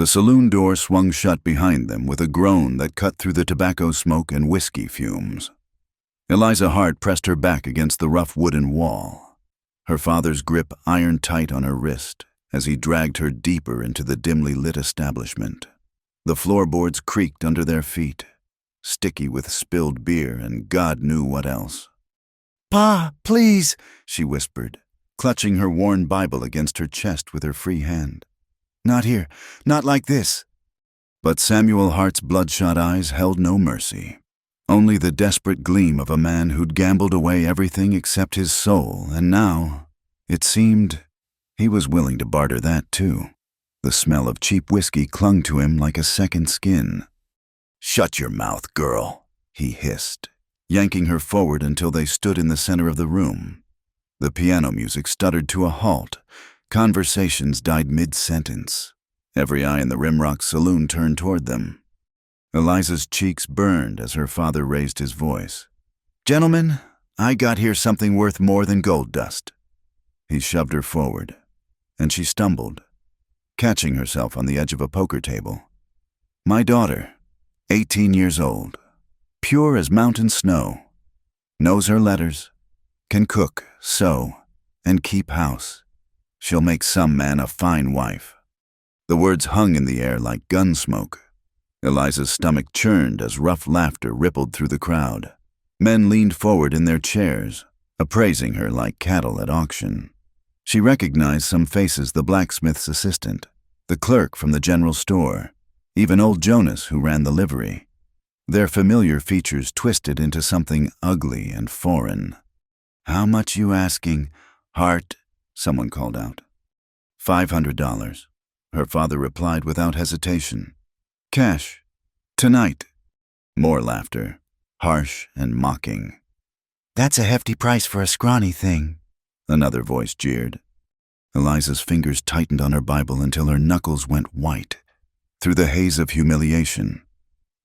The saloon door swung shut behind them with a groan that cut through the tobacco smoke and whiskey fumes. Eliza Hart pressed her back against the rough wooden wall, her father's grip iron tight on her wrist as he dragged her deeper into the dimly lit establishment. The floorboards creaked under their feet, sticky with spilled beer and God knew what else. "Pa, please," she whispered, clutching her worn Bible against her chest with her free hand. "Not here, not like this." But Samuel Hart's bloodshot eyes held no mercy, only the desperate gleam of a man who'd gambled away everything except his soul, and now, it seemed, he was willing to barter that too. The smell of cheap whiskey clung to him like a second skin. "Shut your mouth, girl," he hissed, yanking her forward until they stood in the center of the room. The piano music stuttered to a halt. Conversations died mid-sentence. Every eye in the Rimrock saloon turned toward them. Eliza's cheeks burned as her father raised his voice. "Gentlemen, I got here something worth more than gold dust." He shoved her forward, and she stumbled, catching herself on the edge of a poker table. "My daughter, 18 years old, pure as mountain snow, knows her letters, can cook, sew, and keep house. She'll make some man a fine wife." The words hung in the air like gun smoke. Eliza's stomach churned as rough laughter rippled through the crowd. Men leaned forward in their chairs, appraising her like cattle at auction. She recognized some faces: the blacksmith's assistant, the clerk from the general store, even old Jonas who ran the livery. Their familiar features twisted into something ugly and foreign. "How much you asking, Hart?" someone called out. $500, her father replied without hesitation. "Cash. Tonight." More laughter, harsh and mocking. "That's a hefty price for a scrawny thing," another voice jeered. Eliza's fingers tightened on her Bible until her knuckles went white. Through the haze of humiliation,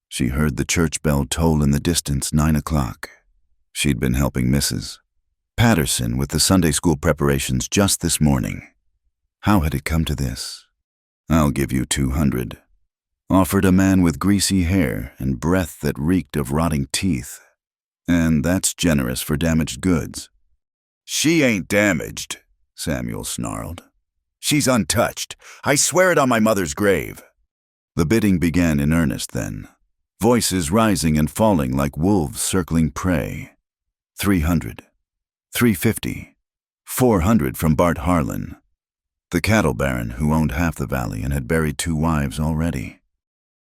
she heard the church bell toll in the distance 9 o'clock. She'd been helping Mrs. Patterson with the Sunday school preparations just this morning. How had it come to this? "I'll give you 200, offered a man with greasy hair and breath that reeked of rotting teeth. And that's generous for damaged goods. "She ain't damaged," Samuel snarled. "She's untouched. I swear it on my mother's grave." The bidding began in earnest then, voices rising and falling like wolves circling prey. 300, 350, 400 from Bart Harlan, the cattle baron who owned half the valley and had buried 2 wives already.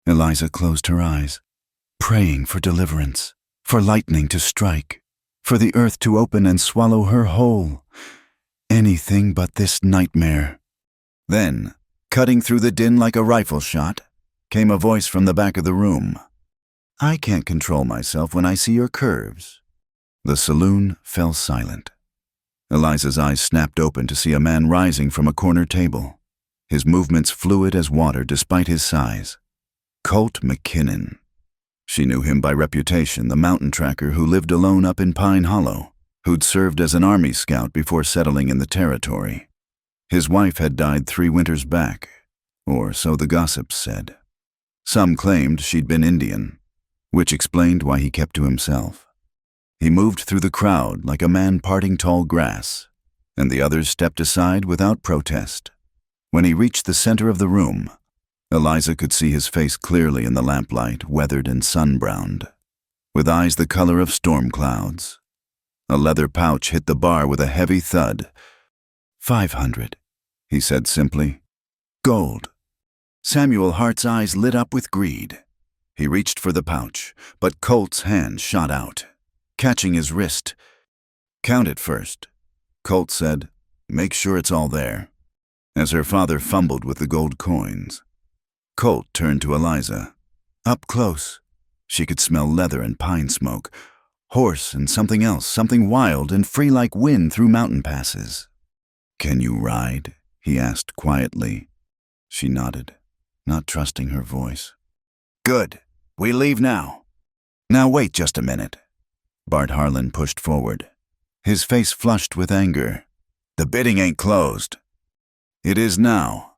Eliza closed her eyes, praying for deliverance, for lightning to strike, for the earth to open and swallow her whole. Anything but this nightmare. Then, cutting through the din like a rifle shot, came a voice from the back of the room. "I can't control myself when I see your curves." The saloon fell silent. Eliza's eyes snapped open to see a man rising from a corner table, his movements fluid as water despite his size. Colt McKinnon. She knew him by reputation, the mountain tracker who lived alone up in Pine Hollow, who'd served as an army scout before settling in the territory. His wife had died 3 winters back, or so the gossips said. Some claimed she'd been Indian, which explained why he kept to himself. He moved through the crowd like a man parting tall grass, and the others stepped aside without protest. When he reached the center of the room, Eliza could see his face clearly in the lamplight, weathered and sun-browned, with eyes the color of storm clouds. A leather pouch hit the bar with a heavy thud. 500, he said simply. Gold. Samuel Hart's eyes lit up with greed. He reached for the pouch, but Colt's hand shot out, catching his wrist. Count it first, Colt said. Make sure it's all there. As her father fumbled with the gold coins, Colt turned to Eliza. Up close, she could smell leather and pine smoke, horse and something else, something wild and free like wind through mountain passes. Can you ride? He asked quietly. She nodded, not trusting her voice. Good. We leave now. Now wait just a minute. Bart Harlan pushed forward, his face flushed with anger. The bidding ain't closed. It is now.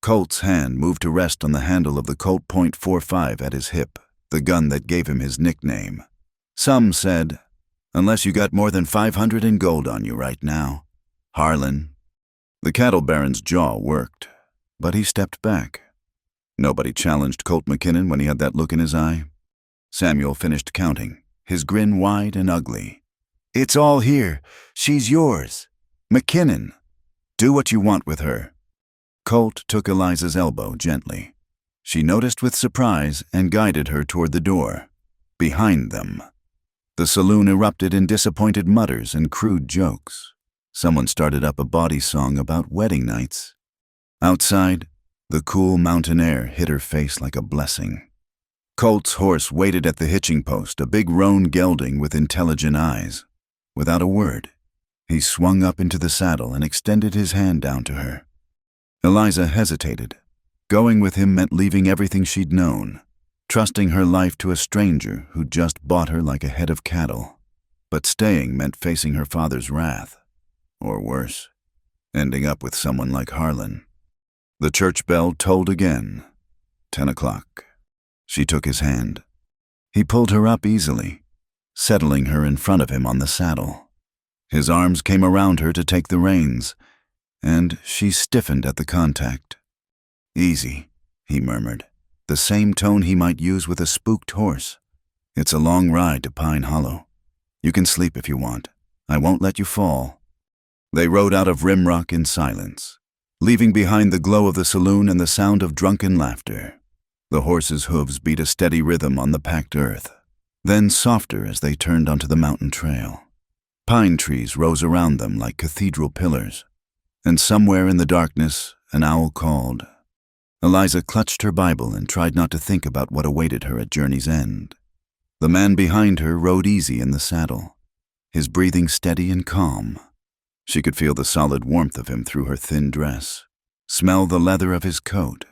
Colt's hand moved to rest on the handle of the Colt .45 at his hip, the gun that gave him his nickname. Some said, "Unless you got more than 500 in gold on you right now, Harlan." The cattle baron's jaw worked, but he stepped back. Nobody challenged Colt McKinnon when he had that look in his eye. Samuel finished counting, his grin wide and ugly. "It's all here. She's yours. McKinnon, do what you want with her." Colt took Eliza's elbow gently. She noticed with surprise and guided her toward the door. Behind them, the saloon erupted in disappointed mutters and crude jokes. Someone started up a bawdy song about wedding nights. Outside, the cool mountain air hit her face like a blessing. Colt's horse waited at the hitching post, a big roan gelding with intelligent eyes. Without a word, he swung up into the saddle and extended his hand down to her. Eliza hesitated. Going with him meant leaving everything she'd known, trusting her life to a stranger who'd just bought her like a head of cattle. But staying meant facing her father's wrath, or worse, ending up with someone like Harlan. The church bell tolled again. 10 o'clock. She took his hand. He pulled her up easily, settling her in front of him on the saddle. His arms came around her to take the reins, and she stiffened at the contact. "Easy," he murmured, the same tone he might use with a spooked horse. "It's a long ride to Pine Hollow. You can sleep if you want. I won't let you fall." They rode out of Rimrock in silence, leaving behind the glow of the saloon and the sound of drunken laughter. The horses' hooves beat a steady rhythm on the packed earth, then softer as they turned onto the mountain trail. Pine trees rose around them like cathedral pillars, and somewhere in the darkness an owl called. Eliza clutched her Bible and tried not to think about what awaited her at journey's end. The man behind her rode easy in the saddle, his breathing steady and calm. She could feel the solid warmth of him through her thin dress, smell the leather of his coat.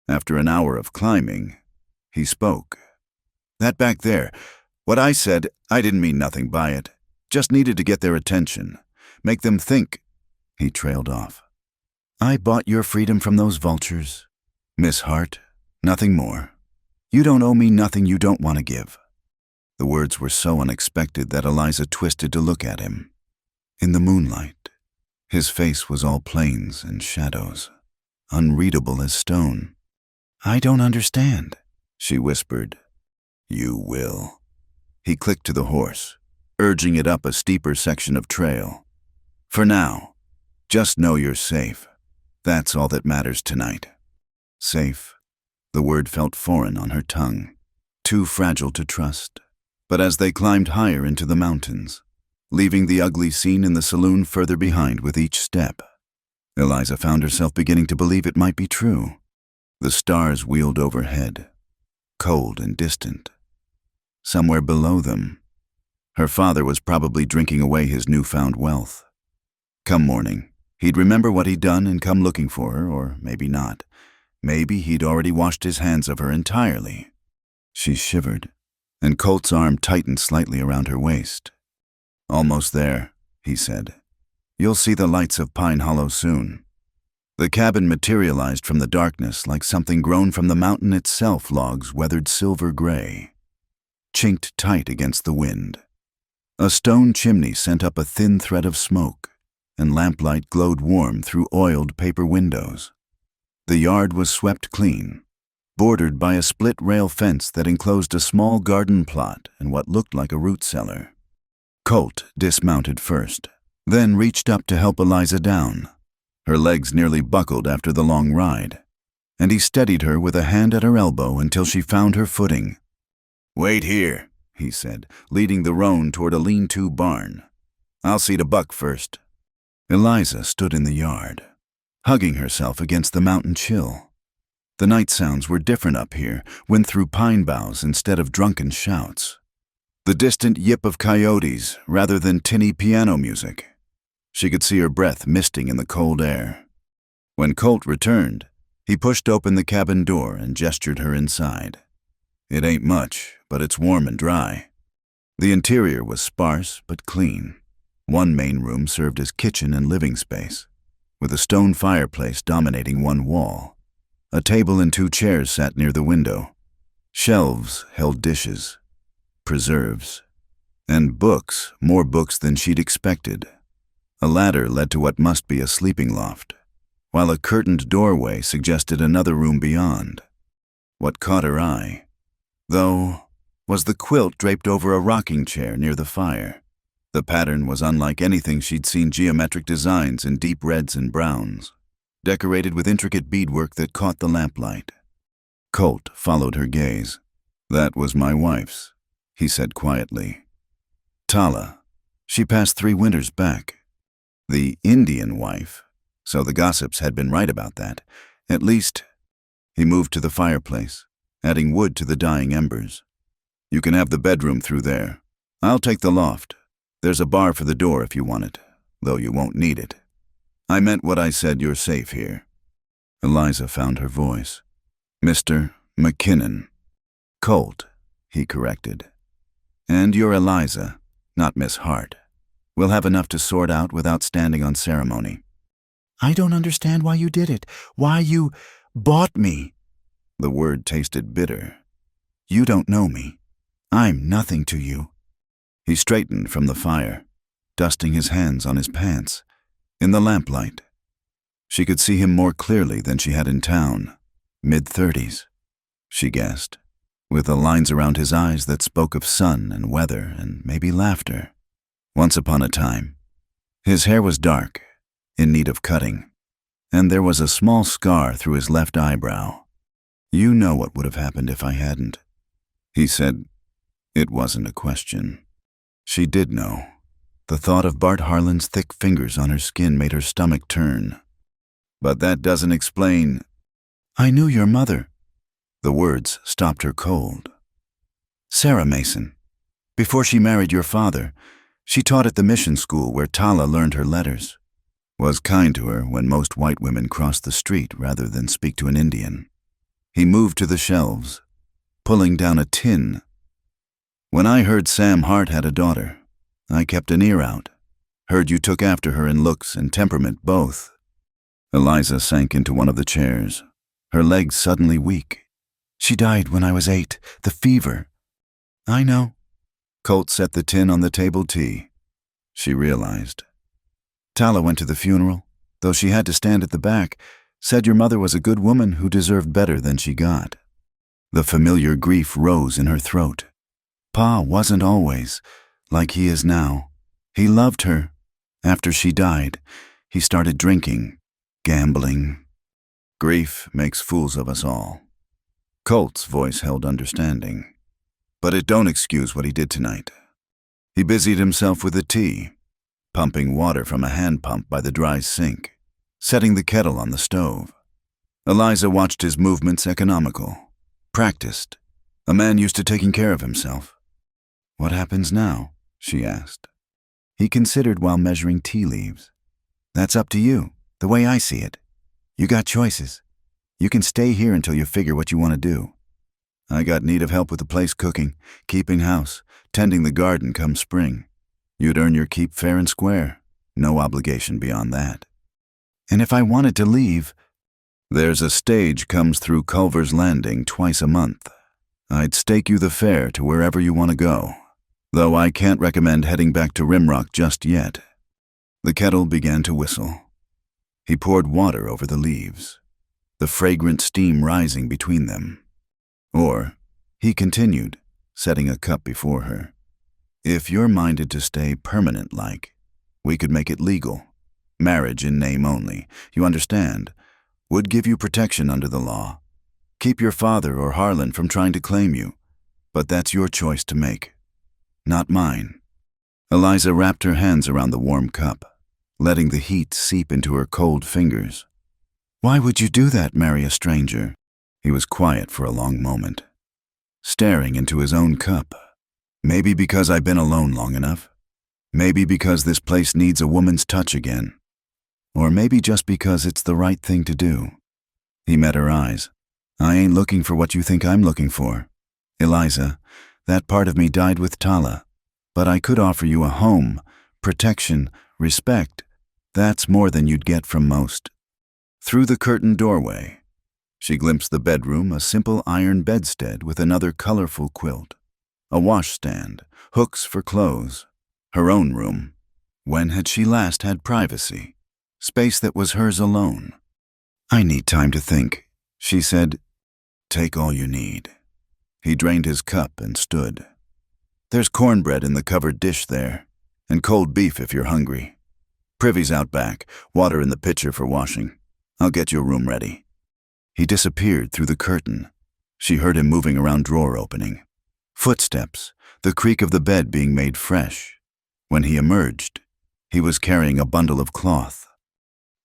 After an hour of climbing, he spoke. "That back there, what I said, I didn't mean nothing by it. Just needed to get their attention, make them think." He trailed off. "I bought your freedom from those vultures, Miss Hart, nothing more. You don't owe me nothing you don't want to give." The words were so unexpected that Eliza twisted to look at him. In the moonlight, his face was all plains and shadows, unreadable as stone. "I don't understand," she whispered. "You will." He clicked to the horse, urging it up a steeper section of trail. "For now, just know you're safe. That's all that matters tonight." Safe. The word felt foreign on her tongue, too fragile to trust. But as they climbed higher into the mountains, leaving the ugly scene in the saloon further behind with each step, Eliza found herself beginning to believe it might be true. The stars wheeled overhead, cold and distant. Somewhere below them, her father was probably drinking away his newfound wealth. Come morning, he'd remember what he'd done and come looking for her, or maybe not. Maybe he'd already washed his hands of her entirely. She shivered, and Colt's arm tightened slightly around her waist. "Almost there," he said. "You'll see the lights of Pine Hollow soon." The cabin materialized from the darkness like something grown from the mountain itself, logs weathered silver gray, chinked tight against the wind. A stone chimney sent up a thin thread of smoke, and lamplight glowed warm through oiled paper windows. The yard was swept clean, bordered by a split-rail fence that enclosed a small garden plot and what looked like a root cellar. Colt dismounted first, then reached up to help Eliza down. Her legs nearly buckled after the long ride, and he steadied her with a hand at her elbow until she found her footing. "Wait here," he said, leading the roan toward a lean-to barn. "I'll see to Buck first." Eliza stood in the yard, hugging herself against the mountain chill. The night sounds were different up here, went through pine boughs instead of drunken shouts. The distant yip of coyotes rather than tinny piano music. She could see her breath misting in the cold air. When Colt returned, he pushed open the cabin door and gestured her inside. "It ain't much, but it's warm and dry." The interior was sparse but clean. One main room served as kitchen and living space, with a stone fireplace dominating one wall. A table and 2 chairs sat near the window. Shelves held dishes, preserves, and books, more books than she'd expected. A ladder led to what must be a sleeping loft, while a curtained doorway suggested another room beyond. What caught her eye, though, was the quilt draped over a rocking chair near the fire. The pattern was unlike anything she'd seen, geometric designs in deep reds and browns, decorated with intricate beadwork that caught the lamplight. Colt followed her gaze. "That was my wife's," he said quietly. "Tala. She passed 3 winters back." The Indian wife, so the gossips had been right about that. At least, he moved to the fireplace, adding wood to the dying embers. "You can have the bedroom through there. I'll take the loft. There's a bar for the door if you want it, though you won't need it. I meant what I said, you're safe here." Eliza found her voice. "Mr. McKinnon." "Colt," he corrected. "And you're Eliza, not Miss Hart. We'll have enough to sort out without standing on ceremony." "I don't understand why you did it, why you bought me." The word tasted bitter. "You don't know me. I'm nothing to you." He straightened from the fire, dusting his hands on his pants. In the lamplight, she could see him more clearly than she had in town. Mid-30s, she guessed, with the lines around his eyes that spoke of sun and weather and maybe laughter. Once upon a time, his hair was dark, in need of cutting, and there was a small scar through his left eyebrow. "You know what would have happened if I hadn't," he said. It wasn't a question. She did know. The thought of Bart Harlan's thick fingers on her skin made her stomach turn. "But that doesn't explain—" "I knew your mother." The words stopped her cold. "Sarah Mason. Before she married your father, she taught at the mission school where Tala learned her letters. Was kind to her when most white women crossed the street rather than speak to an Indian." He moved to the shelves, pulling down a tin. "When I heard Sam Hart had a daughter, I kept an ear out. Heard you took after her in looks and temperament both." Eliza sank into one of the chairs, her legs suddenly weak. "She died when I was 8, the fever." "I know." Colt set the tin on the table tea. She realized. "Tala went to the funeral, though she had to stand at the back, said your mother was a good woman who deserved better than she got." The familiar grief rose in her throat. Pa wasn't always like he is now. He loved her. After she died, he started drinking, gambling. "Grief makes fools of us all." Colt's voice held understanding. "But it don't excuse what he did tonight." He busied himself with the tea, pumping water from a hand pump by the dry sink, setting the kettle on the stove. Eliza watched his movements, economical, practiced, a man used to taking care of himself. "What happens now?" she asked. He considered while measuring tea leaves. "That's up to you, the way I see it. You got choices. You can stay here until you figure what you want to do. I got need of help with the place cooking, keeping house, tending the garden come spring. You'd earn your keep fair and square. No obligation beyond that. And if I wanted to leave..." "There's a stage comes through Culver's Landing twice a month. I'd stake you the fare to wherever you want to go, though I can't recommend heading back to Rimrock just yet." The kettle began to whistle. He poured water over the leaves, the fragrant steam rising between them. "Or," he continued, setting a cup before her, "if you're minded to stay permanent-like, we could make it legal. Marriage in name only, you understand, would give you protection under the law. Keep your father or Harlan from trying to claim you, but that's your choice to make, not mine." Eliza wrapped her hands around the warm cup, letting the heat seep into her cold fingers. "Why would you do that, marry a stranger?" He was quiet for a long moment, staring into his own cup. "Maybe because I've been alone long enough. Maybe because this place needs a woman's touch again. Or maybe just because it's the right thing to do." He met her eyes. "I ain't looking for what you think I'm looking for. Eliza, that part of me died with Tala, but I could offer you a home, protection, respect. That's more than you'd get from most." Through the curtained doorway, She glimpsed the bedroom, a simple iron bedstead with another colorful quilt, a washstand, hooks for clothes, her own room. When had she last had privacy? Space that was hers alone. "I need time to think," she said. "Take all you need." He drained his cup and stood. "There's cornbread in the covered dish there, and cold beef if you're hungry. Privy's out back, water in the pitcher for washing. I'll get your room ready." He disappeared through the curtain. She heard him moving around drawer opening. Footsteps, the creak of the bed being made fresh. When he emerged, he was carrying a bundle of cloth.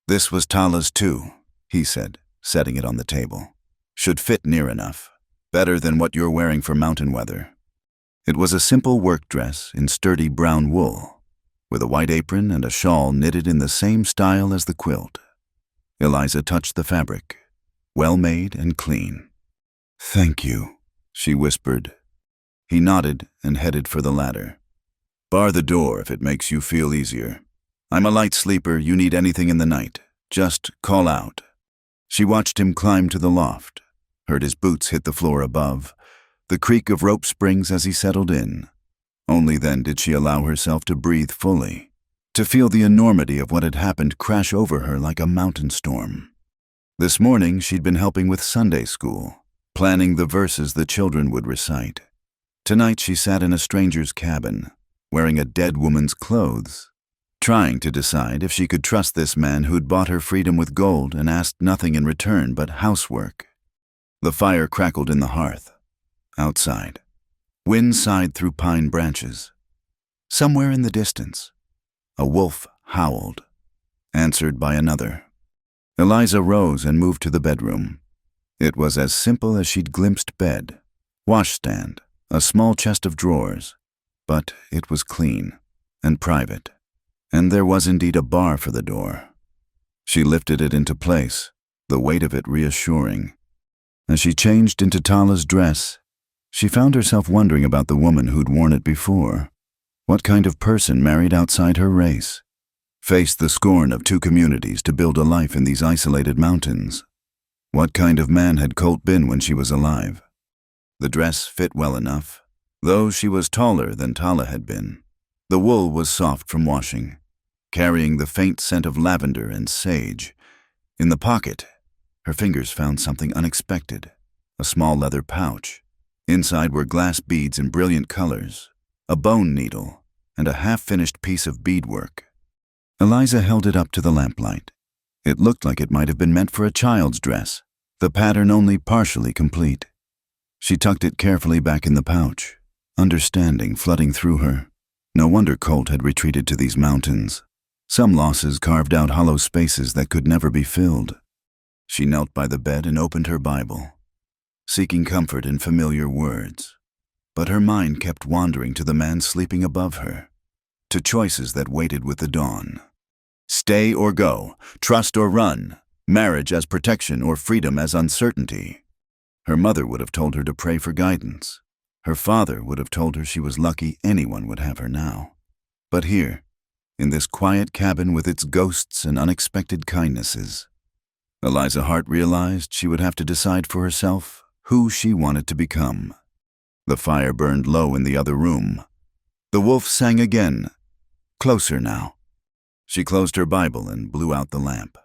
"This was Tala's too," he said, setting it on the table. "Should fit near enough. Better than what you're wearing for mountain weather." It was a simple work dress in sturdy brown wool, with a white apron and a shawl knitted in the same style as the quilt. Eliza touched the fabric, well made and clean. "Thank you," she whispered. He nodded and headed for the ladder. "Bar the door if it makes you feel easier. I'm a light sleeper, you need anything in the night. Just call out." She watched him climb to the loft, heard his boots hit the floor above, the creak of rope springs as he settled in. Only then did she allow herself to breathe fully, to feel the enormity of what had happened crash over her like a mountain storm. This morning she'd been helping with Sunday school, planning the verses the children would recite. Tonight she sat in a stranger's cabin, wearing a dead woman's clothes, trying to decide if she could trust this man who'd bought her freedom with gold and asked nothing in return but housework. The fire crackled in the hearth. Outside, wind sighed through pine branches. Somewhere in the distance, a wolf howled, answered by another. Eliza rose and moved to the bedroom. It was as simple as she'd glimpsed bed, washstand, a small chest of drawers, but it was clean and private, and there was indeed a bar for the door. She lifted it into place, the weight of it reassuring. As she changed into Tala's dress, she found herself wondering about the woman who'd worn it before. What kind of person married outside her race, faced the scorn of two communities to build a life in these isolated mountains? What kind of man had Colt been when she was alive? The dress fit well enough, though she was taller than Tala had been. The wool was soft from washing, carrying the faint scent of lavender and sage. In the pocket, her fingers found something unexpected, a small leather pouch. Inside were glass beads in brilliant colors, a bone needle, and a half-finished piece of beadwork. Eliza held it up to the lamplight. It looked like it might have been meant for a child's dress, the pattern only partially complete. She tucked it carefully back in the pouch, understanding flooding through her. No wonder Colt had retreated to these mountains. Some losses carved out hollow spaces that could never be filled. She knelt by the bed and opened her Bible, seeking comfort in familiar words. But her mind kept wandering to the man sleeping above her, to choices that waited with the dawn. Stay or go, trust or run, marriage as protection or freedom as uncertainty. Her mother would have told her to pray for guidance. Her father would have told her she was lucky anyone would have her now. But here, in this quiet cabin with its ghosts and unexpected kindnesses, Eliza Hart realized she would have to decide for herself who she wanted to become. The fire burned low in the other room. The wolf sang again, closer now. She closed her Bible and blew out the lamp,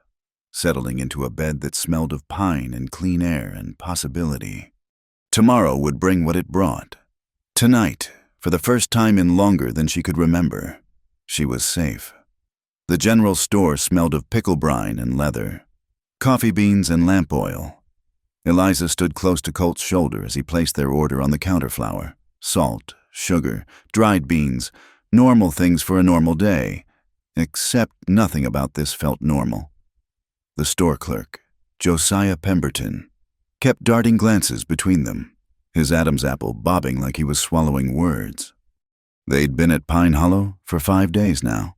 settling into a bed that smelled of pine and clean air and possibility. Tomorrow would bring what it brought. Tonight, for the first time in longer than she could remember, she was safe. The general store smelled of pickle brine and leather, coffee beans and lamp oil. Eliza stood close to Colt's shoulder as he placed their order on the counter: flour, salt, sugar, dried beans, normal things for a normal day, except nothing about this felt normal. The store clerk, Josiah Pemberton, kept darting glances between them, his Adam's apple bobbing like he was swallowing words. They'd been at Pine Hollow for 5 days now.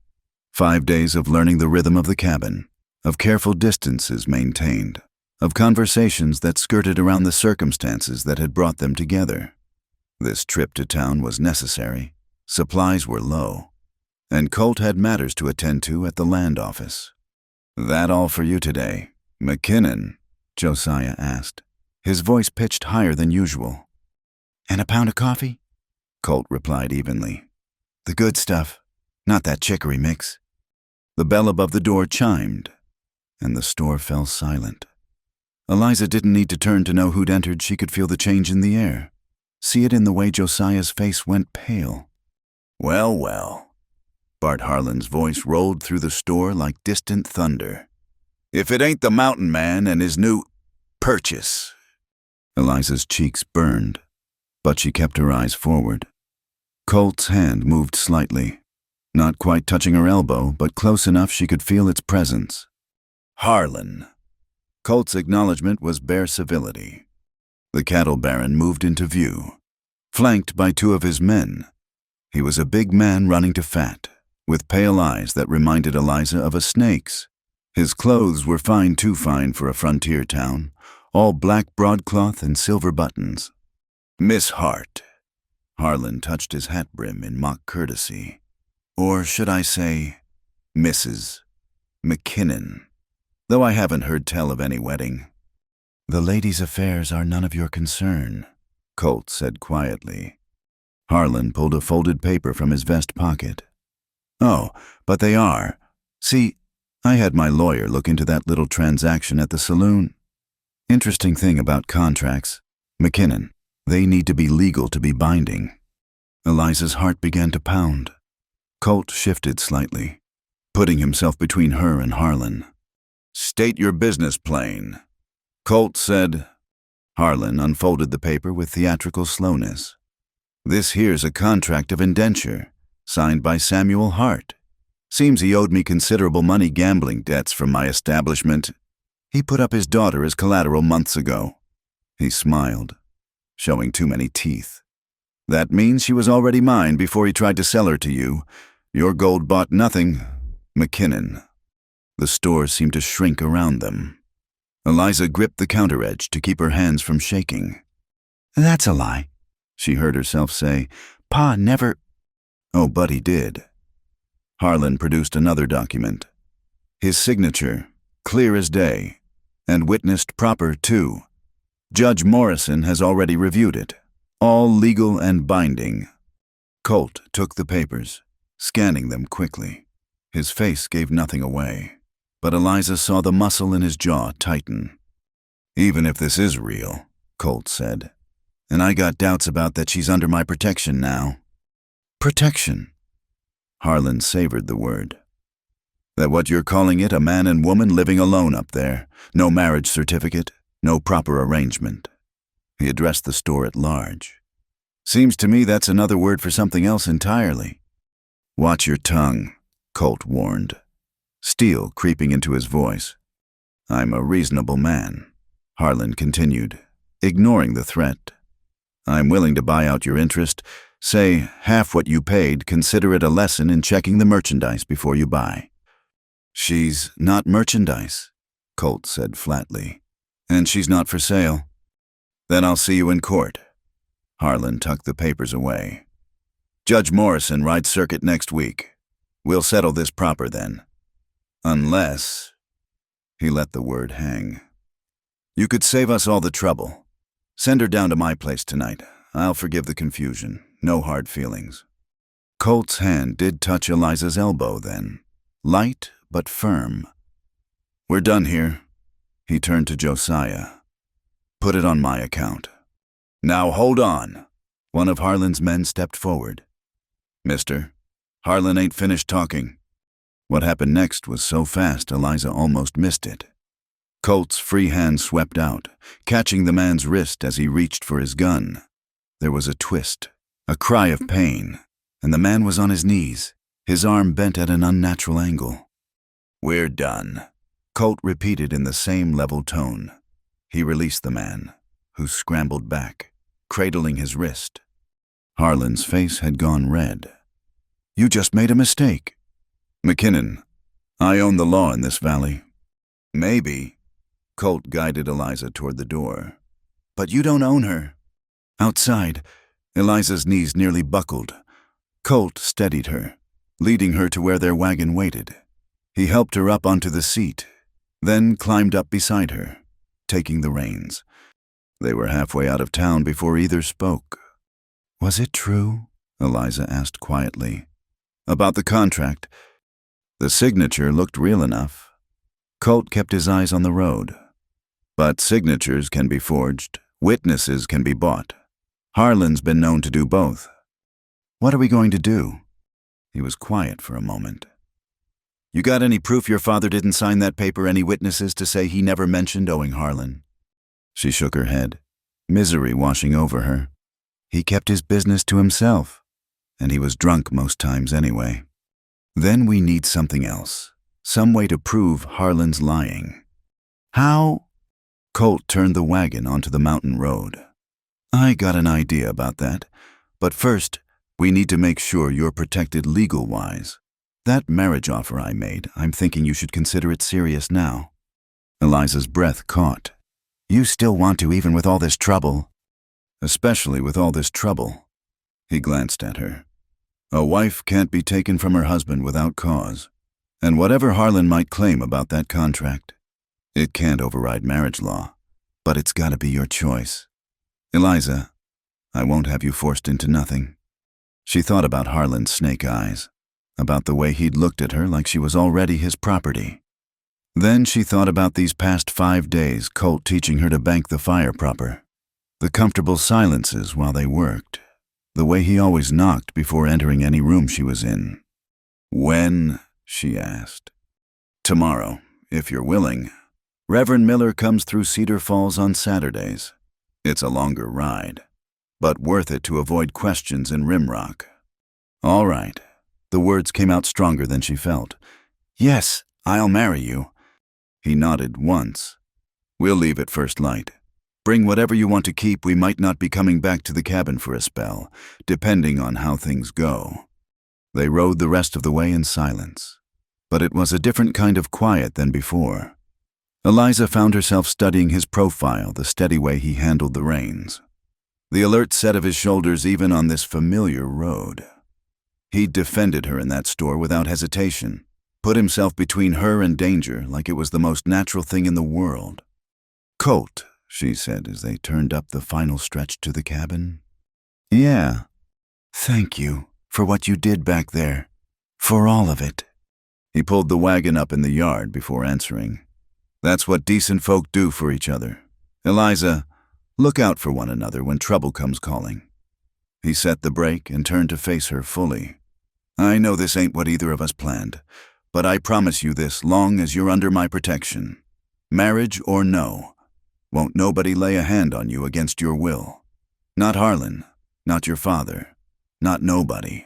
5 days of learning the rhythm of the cabin, of careful distances maintained, of conversations that skirted around the circumstances that had brought them together. This trip to town was necessary. Supplies were low, and Colt had matters to attend to at the land office. "That all for you today, McKinnon," Josiah asked, his voice pitched higher than usual. "And a pound of coffee?" Colt replied evenly. "The good stuff, not that chicory mix." The bell above the door chimed, and the store fell silent. Eliza didn't need to turn to know who'd entered. She could feel the change in the air, see it in the way Josiah's face went pale. "Well, well." Bart Harlan's voice rolled through the store like distant thunder. "If it ain't the mountain man and his new purchase." Eliza's cheeks burned, but she kept her eyes forward. Colt's hand moved slightly, not quite touching her elbow, but close enough she could feel its presence. "Harlan." Colt's acknowledgement was bare civility. The cattle baron moved into view, flanked by two of his men. He was a big man running to fat, with pale eyes that reminded Eliza of a snake's. His clothes were fine, too fine for a frontier town, all black broadcloth and silver buttons. "Miss Hart." Harlan touched his hat brim in mock courtesy. "Or should I say, Mrs. McKinnon, though I haven't heard tell of any wedding." "The lady's affairs are none of your concern," Colt said quietly. Harlan pulled a folded paper from his vest pocket. "Oh, but they are. See, I had my lawyer look into that little transaction at the saloon. Interesting thing about contracts, McKinnon, they need to be legal to be binding." Eliza's heart began to pound. Colt shifted slightly, putting himself between her and Harlan. "State your business plain," Colt said. Harlan unfolded the paper with theatrical slowness. "This here's a contract of indenture, signed by Samuel Hart. Seems he owed me considerable money gambling debts from my establishment. He put up his daughter as collateral months ago." He smiled, showing too many teeth. "That means she was already mine before he tried to sell her to you. Your gold bought nothing, McKinnon." The store seemed to shrink around them. Eliza gripped the counter edge to keep her hands from shaking. "That's a lie," she heard herself say. "Pa never—" "Oh, but he did." Harlan produced another document. His signature, clear as day, and witnessed proper, too. Judge Morrison has already reviewed it. All legal and binding. Colt took the papers, scanning them quickly. His face gave nothing away, but Eliza saw the muscle in his jaw tighten. "Even if this is real," Colt said, "and I got doubts about that she's under my protection now." "Protection?" Harlan savored the word. "That what you're calling it, a man and woman living alone up there, no marriage certificate, no proper arrangement." He addressed the store at large. "Seems to me that's another word for something else entirely." "Watch your tongue," Colt warned, steel creeping into his voice. "I'm a reasonable man," Harlan continued, ignoring the threat. "I'm willing to buy out your interest. Say half what you paid, consider it a lesson in checking the merchandise before you buy." "She's not merchandise," Colt said flatly, "and she's not for sale." "Then I'll see you in court." Harlan tucked the papers away. "Judge Morrison rides circuit next week. We'll settle this proper then. Unless—" He let the word hang. "You could save us all the trouble. Send her down to my place tonight. I'll forgive the confusion. No hard feelings." Colt's hand did touch Eliza's elbow then, light but firm. "We're done here." He turned to Josiah. "Put it on my account." "Now hold on." One of Harlan's men stepped forward. "Mister, Harlan ain't finished talking." What happened next was so fast Eliza almost missed it. Colt's free hand swept out, catching the man's wrist as he reached for his gun. There was a twist, a cry of pain, and the man was on his knees, his arm bent at an unnatural angle. "We're done," Colt repeated in the same level tone. He released the man, who scrambled back, cradling his wrist. Harlan's face had gone red. "You just made a mistake." "McKinnon, I own the law in this valley." "Maybe." Colt guided Eliza toward the door. "But you don't own her." Outside, Eliza's knees nearly buckled. Colt steadied her, leading her to where their wagon waited. He helped her up onto the seat, then climbed up beside her. taking the reins. They were halfway out of town before either spoke. "Was it true?" Eliza asked quietly. "About the contract. The signature looked real enough." Colt kept his eyes on the road. "But signatures can be forged. Witnesses can be bought. Harlan's been known to do both." "What are we going to do?" He was quiet for a moment. "You got any proof your father didn't sign that paper? Any witnesses to say he never mentioned owing Harlan?" She shook her head, misery washing over her. He kept his business to himself, and he was drunk most times anyway. "Then we need something else, some way to prove Harlan's lying." "How?" Colt turned the wagon onto the mountain road. "I got an idea about that, but first, we need to make sure you're protected legal-wise. That marriage offer I made, I'm thinking you should consider it serious now." Eliza's breath caught. "You still want to, even with all this trouble?" "Especially with all this trouble." He glanced at her. "A wife can't be taken from her husband without cause. And whatever Harlan might claim about that contract, it can't override marriage law. But it's gotta be your choice. Eliza, I won't have you forced into nothing." She thought about Harlan's snake eyes, about the way he'd looked at her like she was already his property. Then she thought about these past 5 days, Colt teaching her to bank the fire proper. The comfortable silences while they worked. The way he always knocked before entering any room she was in. "When?" she asked. "Tomorrow, if you're willing. Reverend Miller comes through Cedar Falls on Saturdays. It's a longer ride, but worth it to avoid questions in Rimrock." "All right." The words came out stronger than she felt. "Yes, I'll marry you." He nodded once. "We'll leave at first light. Bring whatever you want to keep. We might not be coming back to the cabin for a spell, depending on how things go." They rode the rest of the way in silence, but it was a different kind of quiet than before. Eliza found herself studying his profile, the steady way he handled the reins, the alert set of his shoulders even on this familiar road. He'd defended her in that store without hesitation, put himself between her and danger like it was the most natural thing in the world. "Colt," she said as they turned up the final stretch to the cabin. "Yeah. Thank you for what you did back there. For all of it." He pulled the wagon up in the yard before answering. "That's what decent folk do for each other. Eliza, look out for one another when trouble comes calling." He set the brake and turned to face her fully. "I know this ain't what either of us planned, but I promise you this long as you're under my protection. Marriage or no, won't nobody lay a hand on you against your will. Not Harlan, not your father, not nobody."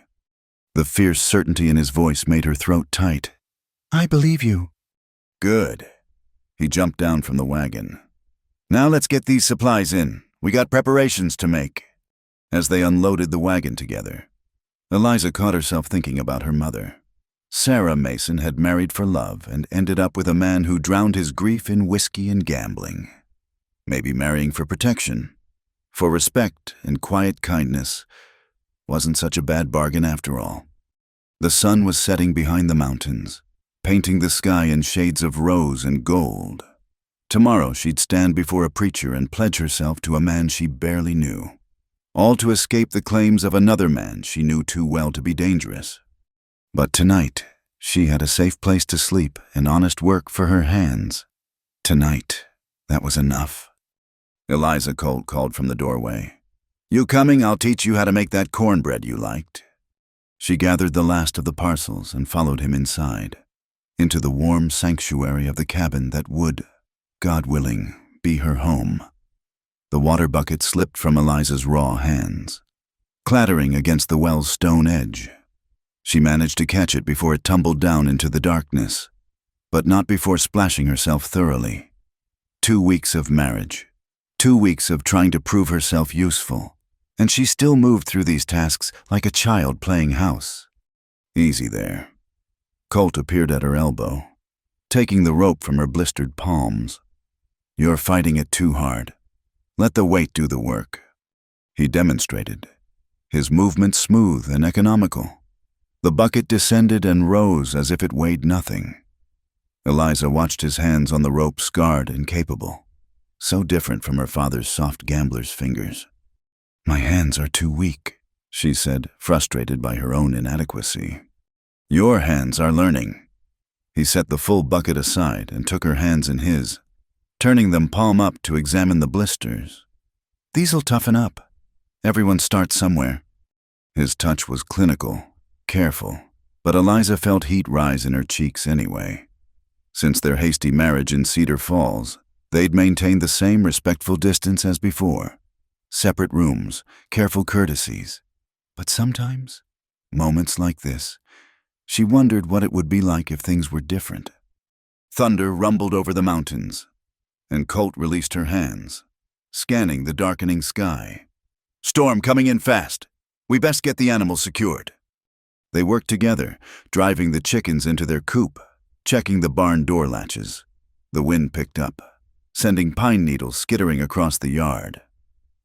The fierce certainty in his voice made her throat tight. "I believe you." "Good." He jumped down from the wagon. "Now let's get these supplies in. We got preparations to make." As they unloaded the wagon together, Eliza caught herself thinking about her mother. Sarah Mason had married for love and ended up with a man who drowned his grief in whiskey and gambling. Maybe marrying for protection, for respect and quiet kindness, wasn't such a bad bargain after all. The sun was setting behind the mountains, painting the sky in shades of rose and gold. Tomorrow she'd stand before a preacher and pledge herself to a man she barely knew, all to escape the claims of another man she knew too well to be dangerous. But tonight, she had a safe place to sleep and honest work for her hands. Tonight, that was enough. Eliza, Colt called from the doorway. "You coming? I'll teach you how to make that cornbread you liked." She gathered the last of the parcels and followed him inside, into the warm sanctuary of the cabin that would, God willing, be her home. The water bucket slipped from Eliza's raw hands, clattering against the well's stone edge. She managed to catch it before it tumbled down into the darkness, but not before splashing herself thoroughly. 2 weeks of marriage, 2 weeks of trying to prove herself useful, and she still moved through these tasks like a child playing house. "Easy there." Colt appeared at her elbow, taking the rope from her blistered palms. "You're fighting it too hard. Let the weight do the work." He demonstrated, his movement smooth and economical. The bucket descended and rose as if it weighed nothing. Eliza watched his hands on the rope, scarred and capable. so different from her father's soft gambler's fingers. "My hands are too weak," she said, frustrated by her own inadequacy. "Your hands are learning." He set the full bucket aside and took her hands in his, turning them palm up to examine the blisters. "These'll toughen up. Everyone starts somewhere." His touch was clinical, careful, but Eliza felt heat rise in her cheeks anyway. Since their hasty marriage in Cedar Falls, they'd maintained the same respectful distance as before. Separate rooms, careful courtesies. But sometimes, moments like this, she wondered what it would be like if things were different. Thunder rumbled over the mountains, and Colt released her hands, scanning the darkening sky. "Storm coming in fast. We best get the animals secured." They worked together, driving the chickens into their coop, checking the barn door latches. The wind picked up, sending pine needles skittering across the yard.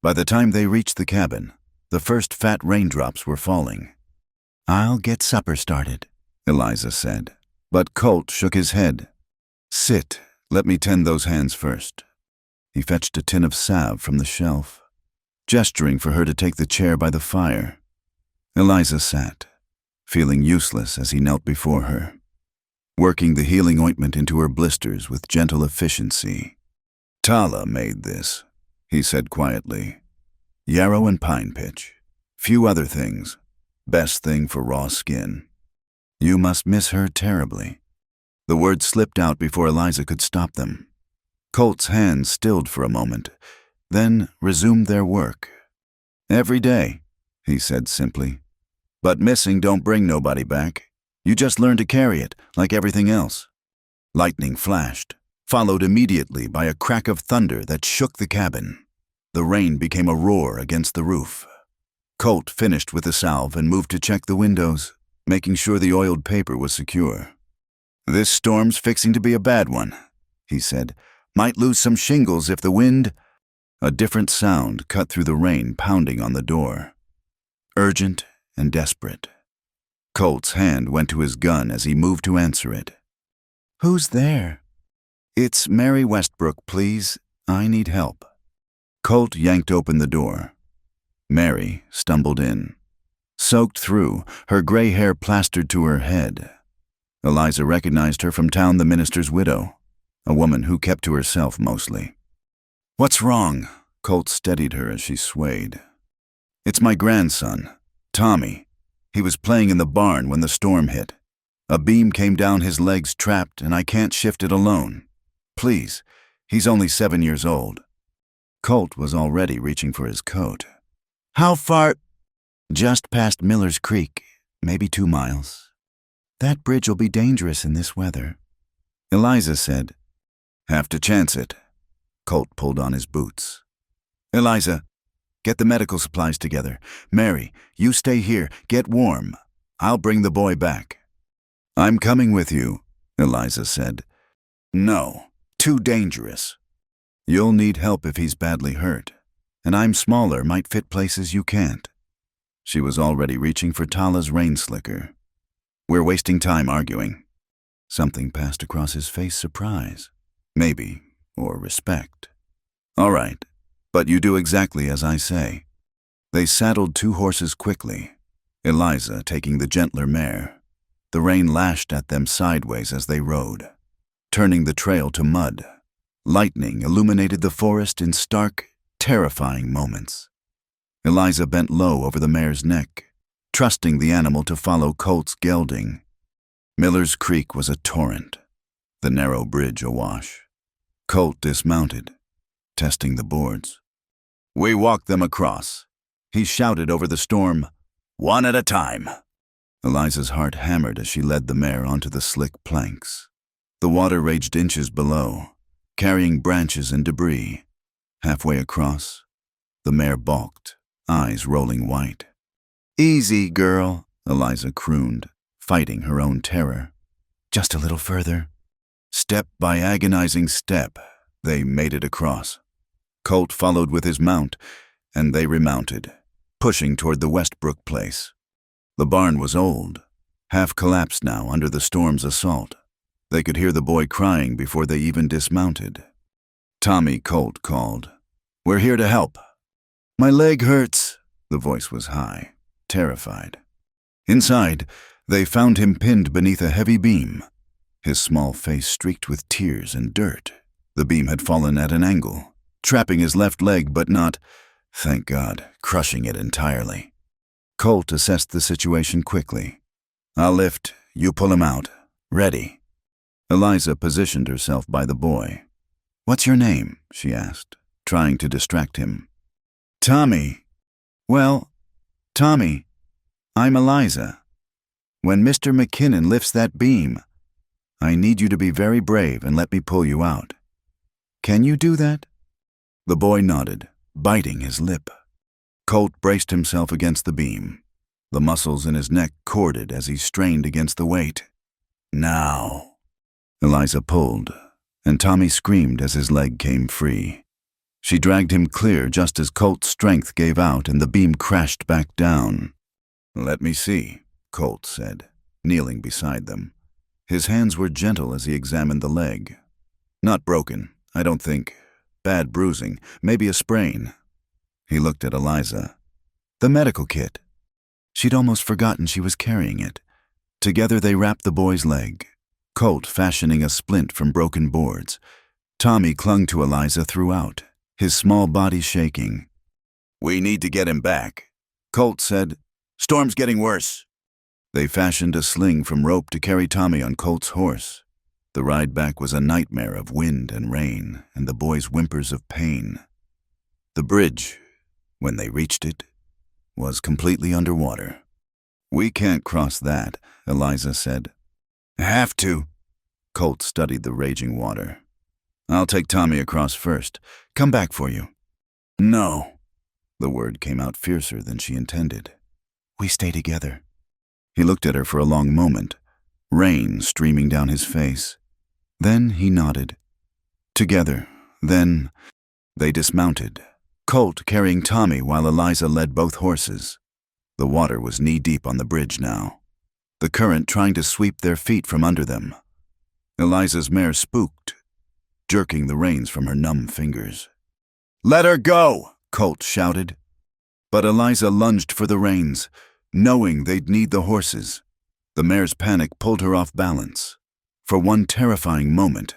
By the time they reached the cabin, the first fat raindrops were falling. "I'll get supper started," Eliza said, but Colt shook his head. "Sit, let me tend those hands first." He fetched a tin of salve from the shelf, gesturing for her to take the chair by the fire. Eliza sat, feeling useless as he knelt before her, working the healing ointment into her blisters with gentle efficiency. "Tala made this," he said quietly. "Yarrow and pine pitch. Few other things. Best thing for raw skin. You must miss her terribly." The words slipped out before Eliza could stop them. Colt's hands stilled for a moment, then resumed their work. "Every day," he said simply. "But missing don't bring nobody back. You just learn to carry it, like everything else." Lightning flashed, followed immediately by a crack of thunder that shook the cabin. The rain became a roar against the roof. Colt finished with the salve and moved to check the windows, making sure the oiled paper was secure. "This storm's fixing to be a bad one," he said. "Might lose some shingles if the wind—" A different sound cut through the rain pounding on the door. Urgent and desperate. Colt's hand went to his gun as he moved to answer it. "Who's there?" "It's Mary Westbrook, please. I need help." Colt yanked open the door. Mary stumbled in. Soaked through, her gray hair plastered to her head. Eliza recognized her from town, the minister's widow, a woman who kept to herself mostly. "What's wrong?" Colt steadied her as she swayed. "It's my grandson, Tommy. He was playing in the barn when the storm hit. A beam came down his legs trapped, and I can't shift it alone. Please, he's only 7 years old." Colt was already reaching for his coat. "How far?" "Just past Miller's Creek, maybe 2 miles. That bridge will be dangerous in this weather." Eliza said, "Have to chance it." Colt pulled on his boots. "Eliza, get the medical supplies together. Mary, you stay here, get warm. I'll bring the boy back." "I'm coming with you," Eliza said. "No, too dangerous." "You'll need help if he's badly hurt, and I'm smaller, might fit places you can't." She was already reaching for Tala's rain slicker. "We're wasting time arguing." Something passed across his face, surprise, maybe, or respect. "All right, but you do exactly as I say." They saddled 2 horses quickly, Eliza taking the gentler mare. The rain lashed at them sideways as they rode, turning the trail to mud. Lightning illuminated the forest in stark, terrifying moments. Eliza bent low over the mare's neck, trusting the animal to follow Colt's gelding. Miller's Creek was a torrent, the narrow bridge awash. Colt dismounted, testing the boards. "We walked them across." He shouted over the storm, "One at a time." Eliza's heart hammered as she led the mare onto the slick planks. The water raged inches below, carrying branches and debris. Halfway across, the mare balked, eyes rolling white. "Easy, girl," Eliza crooned, fighting her own terror. "Just a little further." Step by agonizing step, they made it across. Colt followed with his mount, and they remounted, pushing toward the Westbrook place. The barn was old, half collapsed now under the storm's assault. They could hear the boy crying before they even dismounted. Tommy, Colt called. "We're here to help." "My leg hurts." The voice was high, terrified. Inside, they found him pinned beneath a heavy beam, his small face streaked with tears and dirt. The beam had fallen at an angle, trapping his left leg but not, thank God, crushing it entirely. Colt assessed the situation quickly. "I'll lift, you pull him out. Ready." Eliza positioned herself by the boy. "What's your name?" she asked, trying to distract him. "Tommy." "Well, Tommy, I'm Eliza. When Mr. McKinnon lifts that beam, I need you to be very brave and let me pull you out. Can you do that?" The boy nodded, biting his lip. Colt braced himself against the beam. The muscles in his neck corded as he strained against the weight. "Now." Eliza pulled, and Tommy screamed as his leg came free. She dragged him clear just as Colt's strength gave out and the beam crashed back down. "Let me see," Colt said, kneeling beside them. His hands were gentle as he examined the leg. "Not broken, I don't think. Bad bruising, maybe a sprain." He looked at Eliza. "The medical kit." She'd almost forgotten she was carrying it. Together they wrapped the boy's leg, Colt fashioning a splint from broken boards. Tommy clung to Eliza throughout, his small body shaking. "We need to get him back," Colt said. "Storm's getting worse." They fashioned a sling from rope to carry Tommy on Colt's horse. The ride back was a nightmare of wind and rain and the boy's whimpers of pain. The bridge, when they reached it, was completely underwater. "We can't cross that," Eliza said. "Have to." Colt studied the raging water. "I'll take Tommy across first. Come back for you." "No." The word came out fiercer than she intended. "We stay together." He looked at her for a long moment, rain streaming down his face. Then he nodded. Together, then they dismounted, Colt carrying Tommy while Eliza led both horses. The water was knee-deep on the bridge now, the current trying to sweep their feet from under them. Eliza's mare spooked, jerking the reins from her numb fingers. "Let her go!" Colt shouted. But Eliza lunged for the reins, knowing they'd need the horses. The mare's panic pulled her off balance. For one terrifying moment,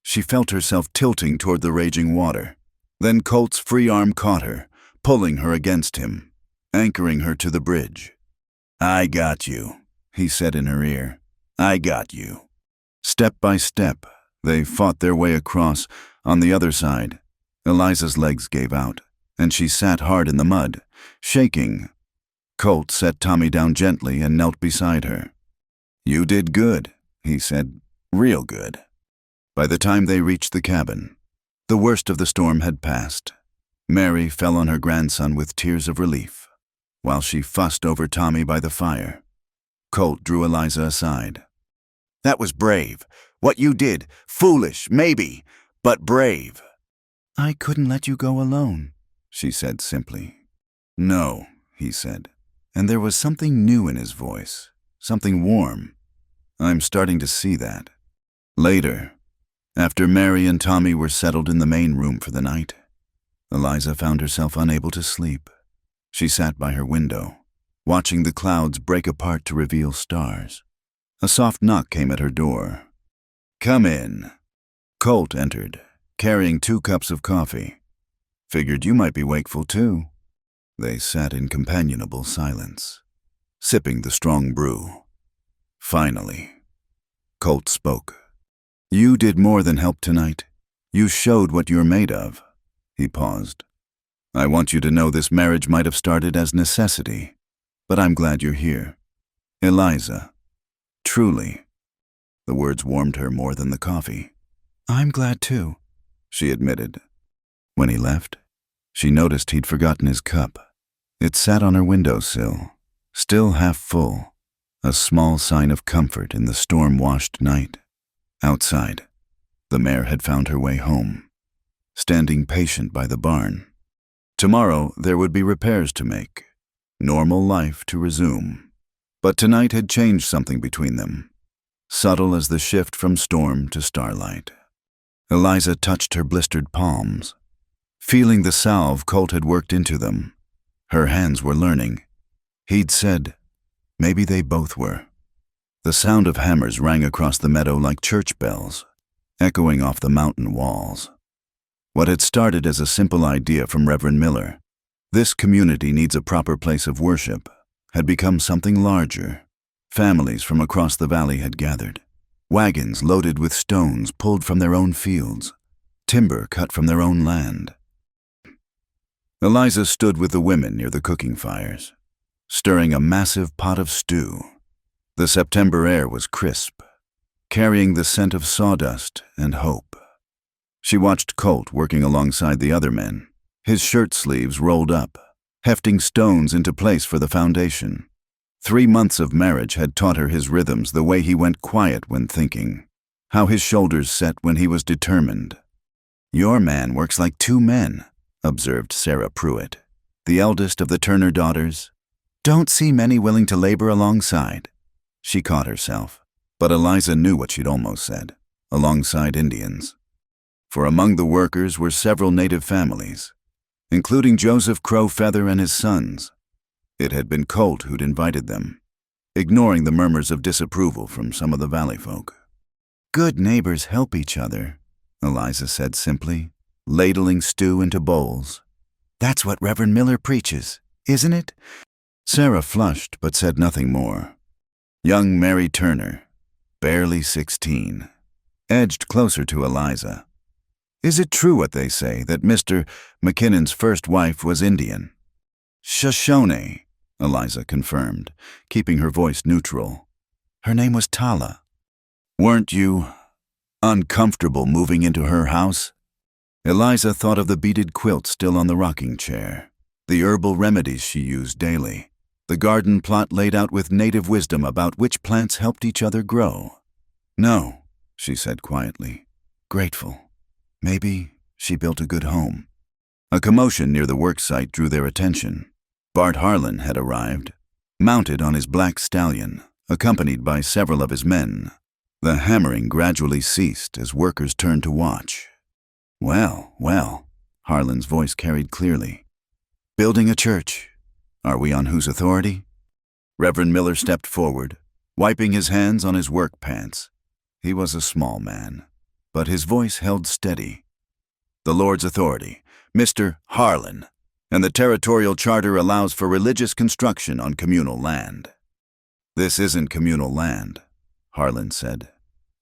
she felt herself tilting toward the raging water. Then Colt's free arm caught her, pulling her against him, anchoring her to the bridge. "I got you," he said in her ear. "I got you." Step by step, they fought their way across. On the other side, Eliza's legs gave out, and she sat hard in the mud, shaking. Colt set Tommy down gently and knelt beside her. "You did good," he said. "Real good." By the time they reached the cabin, the worst of the storm had passed. Mary fell on her grandson with tears of relief, while she fussed over Tommy by the fire. Colt drew Eliza aside. "That was brave. What you did, foolish, maybe, but brave." "I couldn't let you go alone," she said simply. "No," he said, and there was something new in his voice, something warm. "I'm starting to see that." Later, after Mary and Tommy were settled in the main room for the night, Eliza found herself unable to sleep. She sat by her window, watching the clouds break apart to reveal stars. A soft knock came at her door. "Come in." Colt entered, carrying 2 cups of coffee. "Figured you might be wakeful too." They sat in companionable silence, sipping the strong brew. Finally, Colt spoke. "You did more than help tonight. You showed what you're made of." He paused. "I want you to know this marriage might have started as necessity, but I'm glad you're here. Eliza. Truly." The words warmed her more than the coffee. "I'm glad too," she admitted. When he left, she noticed he'd forgotten his cup. It sat on her windowsill, still half full, a small sign of comfort in the storm-washed night. Outside, the mare had found her way home, standing patient by the barn. Tomorrow there would be repairs to make, normal life to resume. But tonight had changed something between them, subtle as the shift from storm to starlight. Eliza touched her blistered palms, feeling the salve Colt had worked into them. Her hands were learning. He'd said, maybe they both were. The sound of hammers rang across the meadow like church bells, echoing off the mountain walls. What had started as a simple idea from Reverend Miller, this community needs a proper place of worship, had become something larger. Families from across the valley had gathered. Wagons loaded with stones pulled from their own fields, timber cut from their own land. Eliza stood with the women near the cooking fires, stirring a massive pot of stew. The September air was crisp, carrying the scent of sawdust and hope. She watched Colt working alongside the other men, his shirt sleeves rolled up, hefting stones into place for the foundation. 3 months of marriage had taught her his rhythms, the way he went quiet when thinking, how his shoulders set when he was determined. "Your man works like 2 men," observed Sarah Pruitt, the eldest of the Turner daughters. "Don't see many willing to labor alongside." She caught herself, but Eliza knew what she'd almost said, alongside Indians. For among the workers were several native families, including Joseph Crow Feather and his sons. It had been Colt who'd invited them, ignoring the murmurs of disapproval from some of the valley folk. "Good neighbors help each other," Eliza said simply, ladling stew into bowls. "That's what Reverend Miller preaches, isn't it?" Sarah flushed but said nothing more. Young Mary Turner, barely 16, edged closer to Eliza. "Is it true what they say, that Mr. McKinnon's first wife was Indian?" "Shoshone," Eliza confirmed, keeping her voice neutral. "Her name was Tala." "Weren't you uncomfortable moving into her house?" Eliza thought of the beaded quilt still on the rocking chair, the herbal remedies she used daily, the garden plot laid out with native wisdom about which plants helped each other grow. "No," she said quietly, grateful. Maybe she built a good home. A commotion near the worksite drew their attention. Bart Harlan had arrived, mounted on his black stallion, accompanied by several of his men. The hammering gradually ceased as workers turned to watch. Well, Harlan's voice carried clearly. "Building a church. Are we on whose authority?" Reverend Miller stepped forward, wiping his hands on his work pants. He was a small man, but his voice held steady. "The Lord's authority, Mr. Harlan, and the territorial charter allows for religious construction on communal land." "This isn't communal land," Harlan said.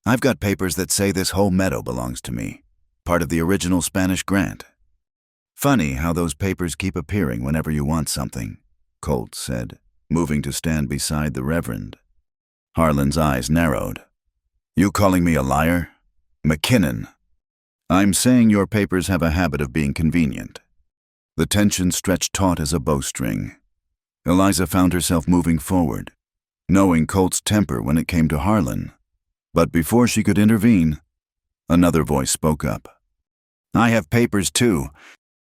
"I've got papers that say this whole meadow belongs to me, part of the original Spanish grant." "Funny how those papers keep appearing whenever you want something," Colt said, moving to stand beside the Reverend. Harlan's eyes narrowed. "You calling me a liar? McKinnon." "I'm saying your papers have a habit of being convenient." The tension stretched taut as a bowstring. Eliza found herself moving forward, knowing Colt's temper when it came to Harlan. But before she could intervene, another voice spoke up. "I have papers too."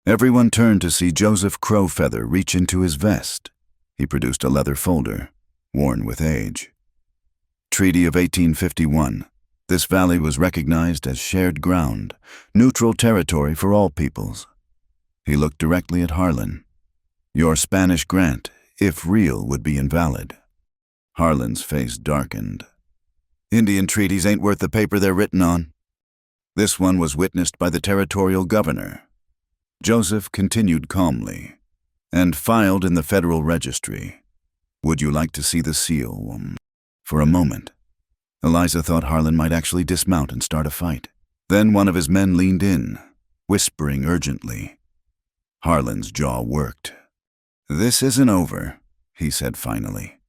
Everyone turned to see Joseph Crow Feather reach into his vest. He produced a leather folder, worn with age. Treaty of 1851. This valley was recognized as shared ground, neutral territory for all peoples. He looked directly at Harlan. "Your Spanish grant, if real, would be invalid." Harlan's face darkened. "Indian treaties ain't worth the paper they're written on." This one was witnessed by the territorial governor. Joseph continued calmly, "and filed in the Federal Registry. Would you like to see the seal?" For a moment, Eliza thought Harlan might actually dismount and start a fight. Then one of his men leaned in, whispering urgently. Harlan's jaw worked. "This isn't over," he said finally.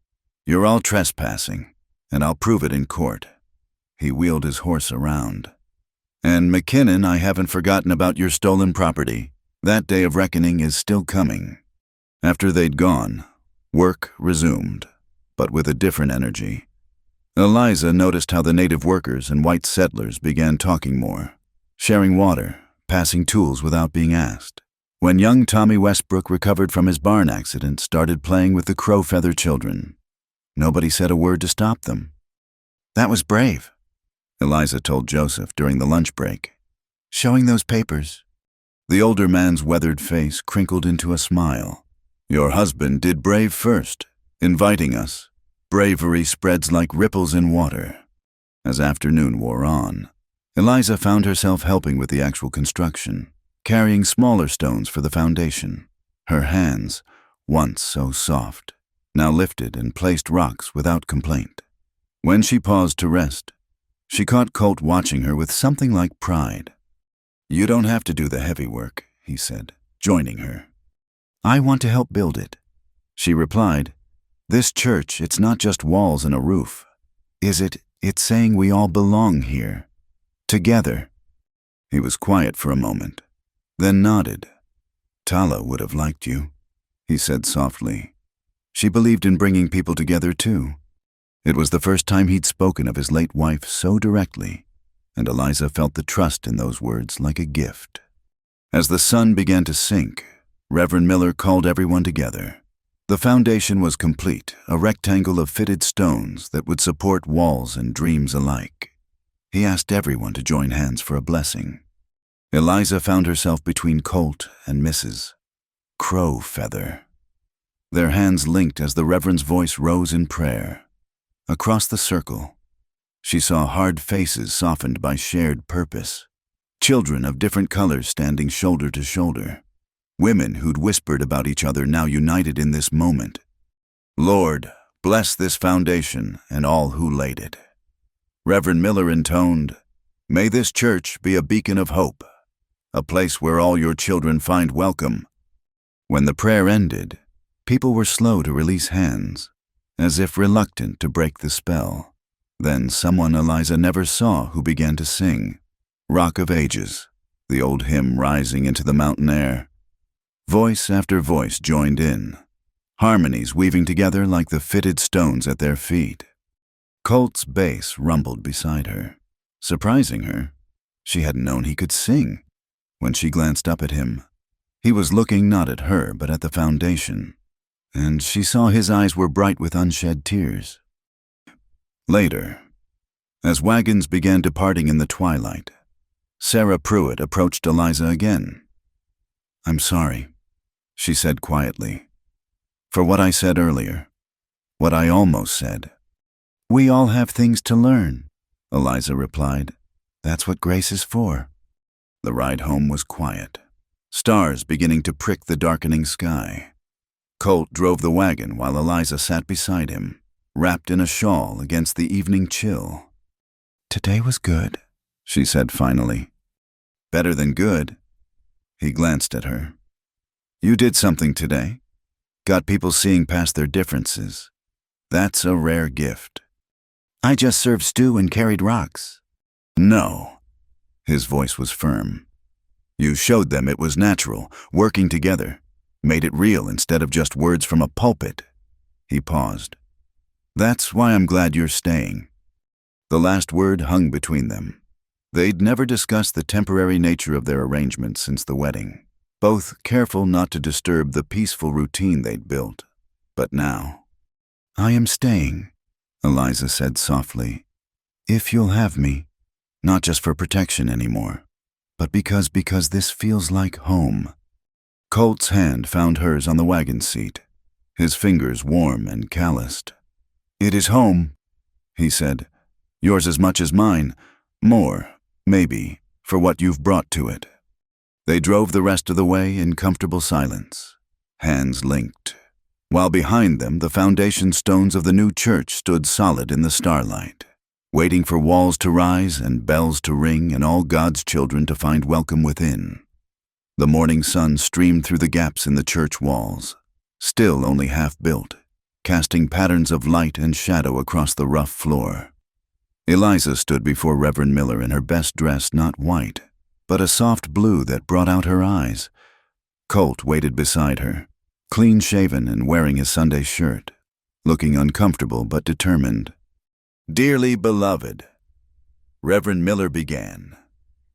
"You're all trespassing, and I'll prove it in court." He wheeled his horse around. "And McKinnon, I haven't forgotten about your stolen property. That day of reckoning is still coming." After they'd gone, work resumed, but with a different energy. Eliza noticed how the native workers and white settlers began talking more, sharing water, passing tools without being asked. When young Tommy Westbrook recovered from his barn accident, started playing with the Crow Feather children. Nobody said a word to stop them. "That was brave," Eliza told Joseph during the lunch break. Showing those papers. The older man's weathered face crinkled into a smile. Your husband did brave first, inviting us. Bravery spreads like ripples in water. As afternoon wore on, Eliza found herself helping with the actual construction, carrying smaller stones for the foundation. Her hands, once so soft, now lifted and placed rocks without complaint. When she paused to rest, she caught Colt watching her with something like pride. "You don't have to do the heavy work," he said, joining her. "I want to help build it," she replied. "This church, it's not just walls and a roof. It's saying we all belong here. Together." He was quiet for a moment, then nodded. "Tala would have liked you," he said softly. She believed in bringing people together too. It was the first time he'd spoken of his late wife so directly, and Eliza felt the trust in those words like a gift. As the sun began to sink, Reverend Miller called everyone together. The foundation was complete, a rectangle of fitted stones that would support walls and dreams alike. He asked everyone to join hands for a blessing. Eliza found herself between Colt and Mrs. Crow Feather. Their hands linked as the Reverend's voice rose in prayer. Across the circle, she saw hard faces softened by shared purpose. Children of different colors standing shoulder to shoulder. Women who'd whispered about each other now united in this moment. "Lord, bless this foundation and all who laid it." Reverend Miller intoned, "May this church be a beacon of hope, a place where all your children find welcome." When the prayer ended, people were slow to release hands, as if reluctant to break the spell. Then someone Eliza never saw who began to sing, "Rock of Ages," the old hymn rising into the mountain air. Voice after voice joined in, harmonies weaving together like the fitted stones at their feet. Colt's bass rumbled beside her, surprising her. She hadn't known he could sing. When she glanced up at him, he was looking not at her but at the foundation, and she saw his eyes were bright with unshed tears. Later, as wagons began departing in the twilight, Sarah Pruitt approached Eliza again. "I'm sorry," she said quietly, "for what I said earlier, what I almost said." "We all have things to learn," Eliza replied. "That's what grace is for." The ride home was quiet, stars beginning to prick the darkening sky. Colt drove the wagon while Eliza sat beside him, wrapped in a shawl against the evening chill. "Today was good," she said finally. "Better than good." He glanced at her. "You did something today. Got people seeing past their differences. That's a rare gift." "I just served stew and carried rocks." "No." His voice was firm. "You showed them it was natural, working together. Made it real instead of just words from a pulpit." He paused. "That's why I'm glad you're staying." The last word hung between them. They'd never discussed the temporary nature of their arrangement since the wedding, both careful not to disturb the peaceful routine they'd built. But now, "I am staying," Eliza said softly. "If you'll have me, not just for protection anymore, but because this feels like home." Colt's hand found hers on the wagon seat, his fingers warm and calloused. "It is home," he said. "Yours as much as mine. More, maybe, for what you've brought to it." They drove the rest of the way in comfortable silence, hands linked, while behind them the foundation stones of the new church stood solid in the starlight, waiting for walls to rise and bells to ring and all God's children to find welcome within. The morning sun streamed through the gaps in the church walls, still only half built, casting patterns of light and shadow across the rough floor. Eliza stood before Reverend Miller in her best dress, not white, but a soft blue that brought out her eyes. Colt waited beside her, clean-shaven and wearing his Sunday shirt, looking uncomfortable but determined. "Dearly beloved," Reverend Miller began,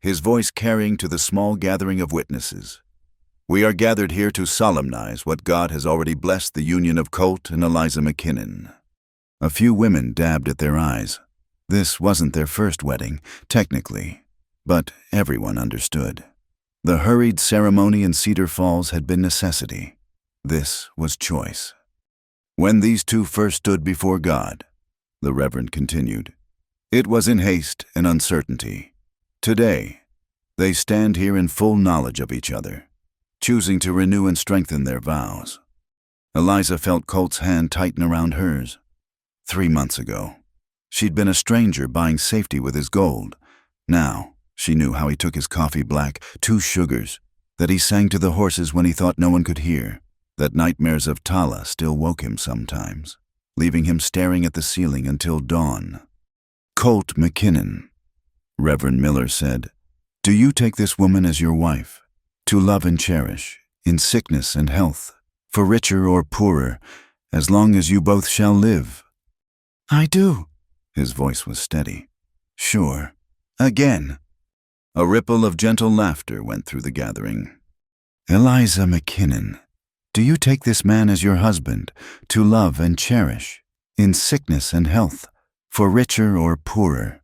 his voice carrying to the small gathering of witnesses. "We are gathered here to solemnize what God has already blessed, the union of Colt and Eliza McKinnon." A few women dabbed at their eyes. This wasn't their first wedding, technically, But everyone understood. The hurried ceremony in Cedar Falls had been necessity. This was choice. When these two first stood before God, the Reverend continued, it was in haste and uncertainty. Today, they stand here in full knowledge of each other, choosing to renew and strengthen their vows. Eliza felt Colt's hand tighten around hers. 3 months ago, she'd been a stranger buying safety with his gold. Now, she knew how he took his coffee black, 2 sugars, that he sang to the horses when he thought no one could hear, that nightmares of Tala still woke him sometimes, leaving him staring at the ceiling until dawn. Colt McKinnon, Reverend Miller said, do you take this woman as your wife, to love and cherish, in sickness and health, for richer or poorer, as long as you both shall live? I do. His voice was steady. Sure. Again. A ripple of gentle laughter went through the gathering. Eliza McKinnon, do you take this man as your husband, to love and cherish, in sickness and health, for richer or poorer,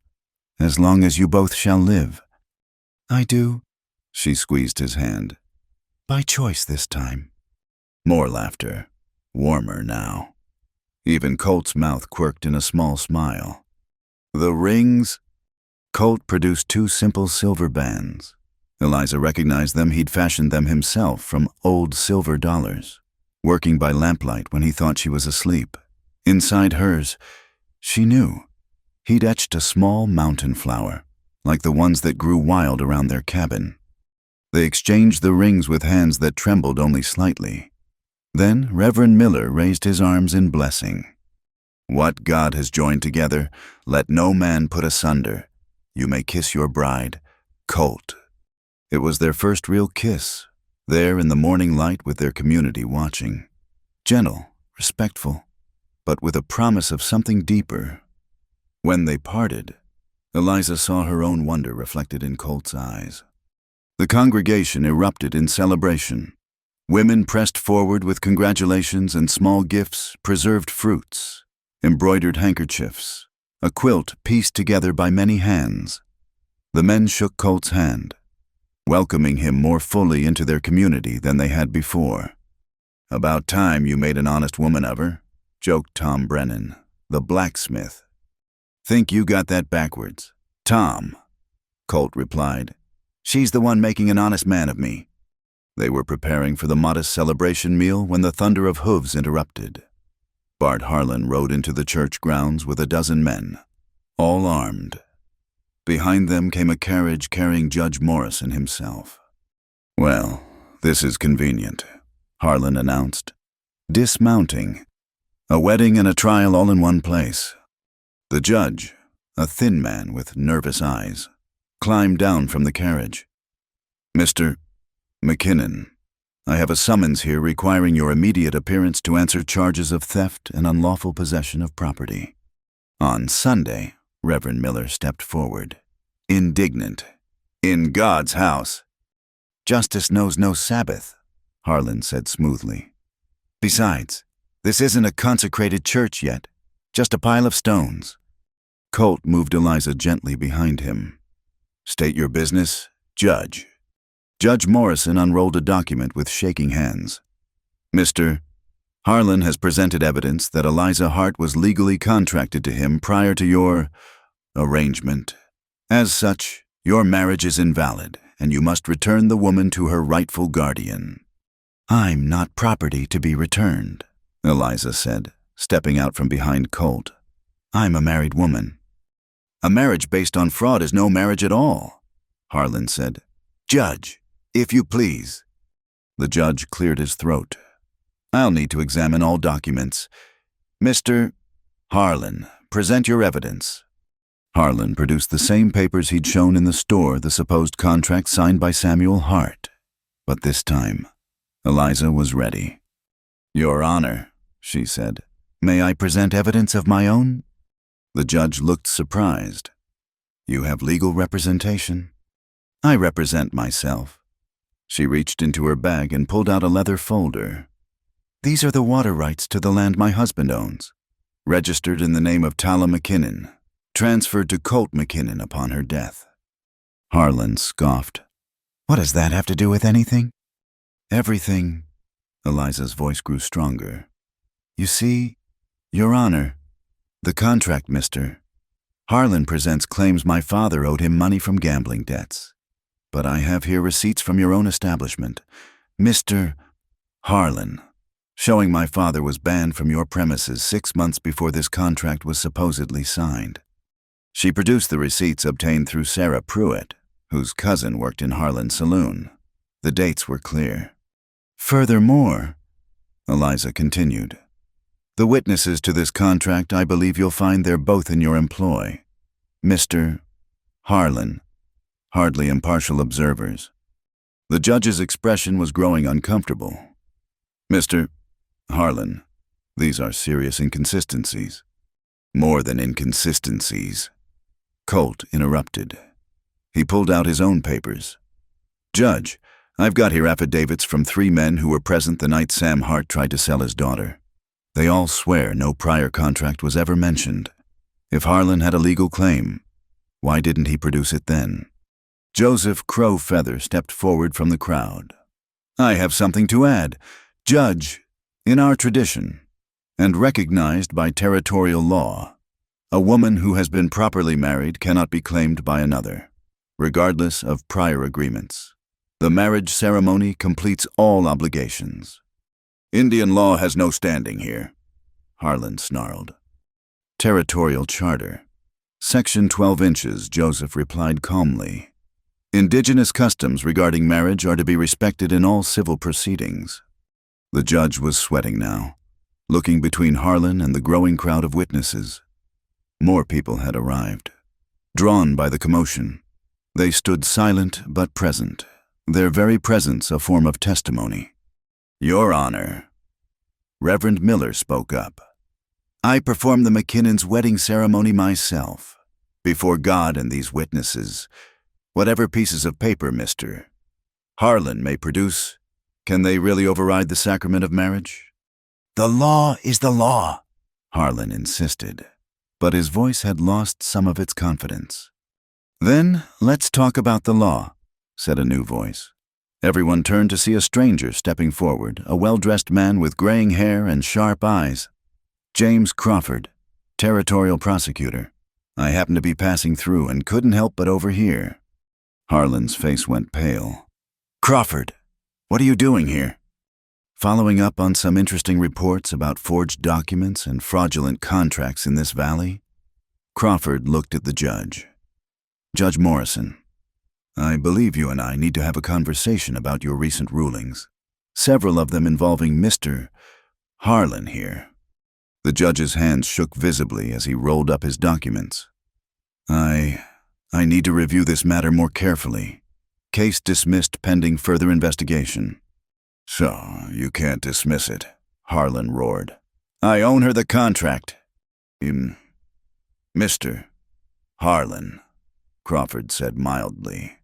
as long as you both shall live? I do. She squeezed his hand. By choice this time. More laughter, warmer now. Even Colt's mouth quirked in a small smile. The rings? Colt produced 2 simple silver bands. Eliza recognized them. He'd fashioned them himself from old silver dollars, working by lamplight when he thought she was asleep. Inside hers, she knew, he'd etched a small mountain flower, like the ones that grew wild around their cabin. They exchanged the rings with hands that trembled only slightly. Then Reverend Miller raised his arms in blessing. What God has joined together, let no man put asunder. You may kiss your bride, Colt. It was their first real kiss, there in the morning light with their community watching. Gentle, respectful, but with a promise of something deeper. When they parted, Eliza saw her own wonder reflected in Colt's eyes. The congregation erupted in celebration. Women pressed forward with congratulations and small gifts, preserved fruits, embroidered handkerchiefs, a quilt pieced together by many hands. The men shook Colt's hand, welcoming him more fully into their community than they had before. About time you made an honest woman of her, joked Tom Brennan, the blacksmith. Think you got that backwards. Tom, Colt replied. She's the one making an honest man of me. They were preparing for the modest celebration meal when the thunder of hooves interrupted. Bart Harlan rode into the church grounds with 12 men, all armed. Behind them came a carriage carrying Judge Morrison himself. Well, this is convenient, Harlan announced. Dismounting. A wedding and a trial all in one place. The judge, a thin man with nervous eyes, climbed down from the carriage. Mr. McKinnon, I have a summons here requiring your immediate appearance to answer charges of theft and unlawful possession of property. On Sunday, Reverend Miller stepped forward, indignant. In God's house. Justice knows no Sabbath, Harlan said smoothly. Besides, this isn't a consecrated church yet, just a pile of stones. Colt moved Eliza gently behind him. State your business, Judge. Judge Morrison unrolled a document with shaking hands. Mr. Harlan has presented evidence that Eliza Hart was legally contracted to him prior to your arrangement. As such, your marriage is invalid, and you must return the woman to her rightful guardian. I'm not property to be returned, Eliza said, stepping out from behind Colt. I'm a married woman. A marriage based on fraud is no marriage at all, Harlan said. Judge, if you please. The judge cleared his throat. I'll need to examine all documents. Mr. Harlan, present your evidence. Harlan produced the same papers he'd shown in the store, the supposed contract signed by Samuel Hart. But this time, Eliza was ready. Your Honor, she said, may I present evidence of my own? The judge looked surprised. You have legal representation? I represent myself. She reached into her bag and pulled out a leather folder. These are the water rights to the land my husband owns, registered in the name of Tala McKinnon, transferred to Colt McKinnon upon her death. Harlan scoffed. What does that have to do with anything? Everything. Eliza's voice grew stronger. You see, Your Honor, the contract, Mr. Harlan presents claims my father owed him money from gambling debts. But I have here receipts from your own establishment, Mr. Harlan, showing my father was banned from your premises 6 months before this contract was supposedly signed. She produced the receipts obtained through Sarah Pruitt, whose cousin worked in Harlan's saloon. The dates were clear. Furthermore, Eliza continued, the witnesses to this contract, I believe you'll find they're both in your employ. Mr. Harlan, hardly impartial observers. The judge's expression was growing uncomfortable. Mr. Harlan, these are serious inconsistencies. More than inconsistencies. Colt interrupted. He pulled out his own papers. Judge, I've got here affidavits from 3 men who were present the night Sam Hart tried to sell his daughter. They all swear no prior contract was ever mentioned. If Harlan had a legal claim, why didn't he produce it then? Joseph Crow Feather stepped forward from the crowd. I have something to add. Judge, in our tradition, and recognized by territorial law, a woman who has been properly married cannot be claimed by another, regardless of prior agreements. The marriage ceremony completes all obligations. Indian law has no standing here, Harlan snarled. Territorial Charter. Section 12 inches, Joseph replied calmly. Indigenous customs regarding marriage are to be respected in all civil proceedings. The judge was sweating now, looking between Harlan and the growing crowd of witnesses. More people had arrived. Drawn by the commotion, they stood silent but present, their very presence a form of testimony. Your Honor, Reverend Miller spoke up. I performed the McKinnon's wedding ceremony myself, before God and these witnesses. Whatever pieces of paper Mr. Harlan may produce, can they really override the sacrament of marriage? The law is the law, Harlan insisted, but his voice had lost some of its confidence. Then let's talk about the law, said a new voice. Everyone turned to see a stranger stepping forward, a well-dressed man with graying hair and sharp eyes. James Crawford, territorial prosecutor. I happened to be passing through and couldn't help but overhear. Harlan's face went pale. Crawford, what are you doing here? Following up on some interesting reports about forged documents and fraudulent contracts in this valley, Crawford looked at the judge. Judge Morrison, I believe you and I need to have a conversation about your recent rulings, several of them involving Mr. Harlan here. The judge's hands shook visibly as he rolled up his documents. I need to review this matter more carefully. Case dismissed pending further investigation. So, you can't dismiss it, Harlan roared. I own her the contract. Mr. Harlan, Crawford said mildly.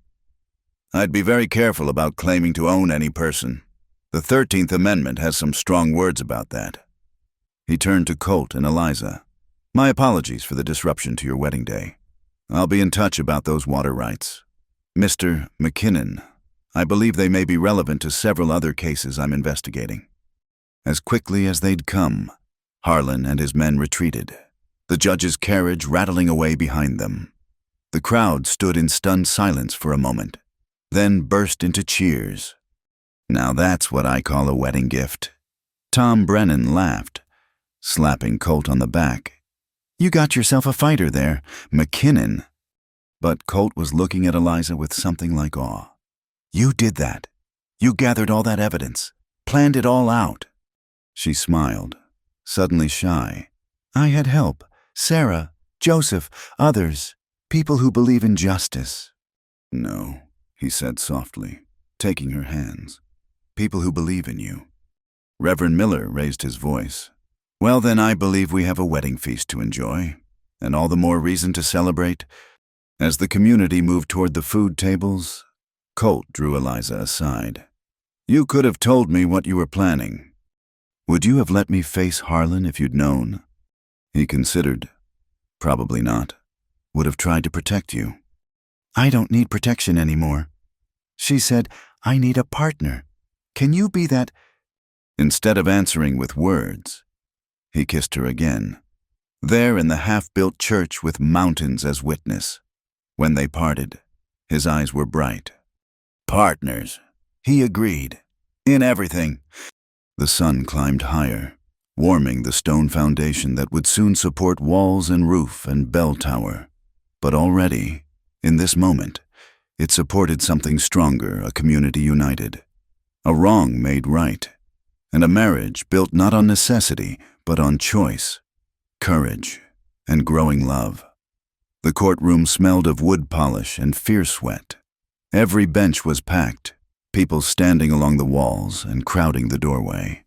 I'd be very careful about claiming to own any person. The 13th Amendment has some strong words about that. He turned to Colt and Eliza. My apologies for the disruption to your wedding day. I'll be in touch about those water rights. Mr. McKinnon, I believe they may be relevant to several other cases I'm investigating. As quickly as they'd come, Harlan and his men retreated, the judge's carriage rattling away behind them. The crowd stood in stunned silence for a moment, then burst into cheers. Now that's what I call a wedding gift. Tom Brennan laughed, slapping Colt on the back. You got yourself a fighter there, McKinnon. But Colt was looking at Eliza with something like awe. You did that. You gathered all that evidence, planned it all out. She smiled, suddenly shy. I had help. Sarah, Joseph, others, people who believe in justice. No, he said softly, taking her hands. People who believe in you. Reverend Miller raised his voice. Well, then I believe we have a wedding feast to enjoy, and all the more reason to celebrate. As the community moved toward the food tables, Colt drew Eliza aside. You could have told me what you were planning. Would you have let me face Harlan if you'd known? He considered. Probably not. Would have tried to protect you. I don't need protection anymore. She said, I need a partner. Can you be that? Instead of answering with words, he kissed her again. There in the half-built church with mountains as witness. When they parted, his eyes were bright. Partners, he agreed. In everything. The sun climbed higher, warming the stone foundation that would soon support walls and roof and bell tower. But already, in this moment, it supported something stronger, a community united. A wrong made right, and a marriage built not on necessity, but on choice, courage, and growing love. The courtroom smelled of wood polish and fierce sweat. Every bench was packed, people standing along the walls and crowding the doorway.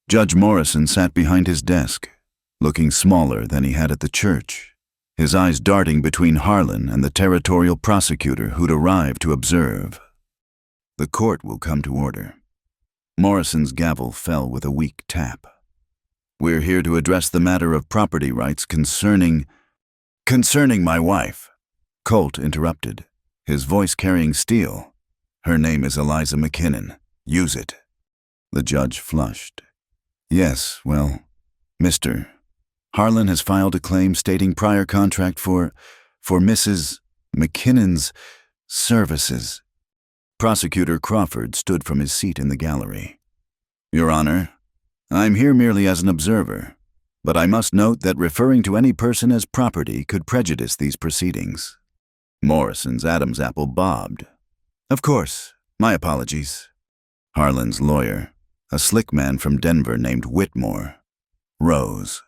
Judge Morrison sat behind his desk, looking smaller than he had at the church, his eyes darting between Harlan and the territorial prosecutor who'd arrived to observe. The court will come to order. Morrison's gavel fell with a weak tap. We're here to address the matter of property rights concerning my wife. Colt interrupted, his voice carrying steel. Her name is Eliza McKinnon. Use it. The judge flushed. Yes, well, Mr. Harlan has filed a claim stating prior contract for Mrs. McKinnon's services. Prosecutor Crawford stood from his seat in the gallery. Your Honor, I'm here merely as an observer, but I must note that referring to any person as property could prejudice these proceedings. Morrison's Adam's apple bobbed. Of course, my apologies. Harlan's lawyer, a slick man from Denver named Whitmore, rose.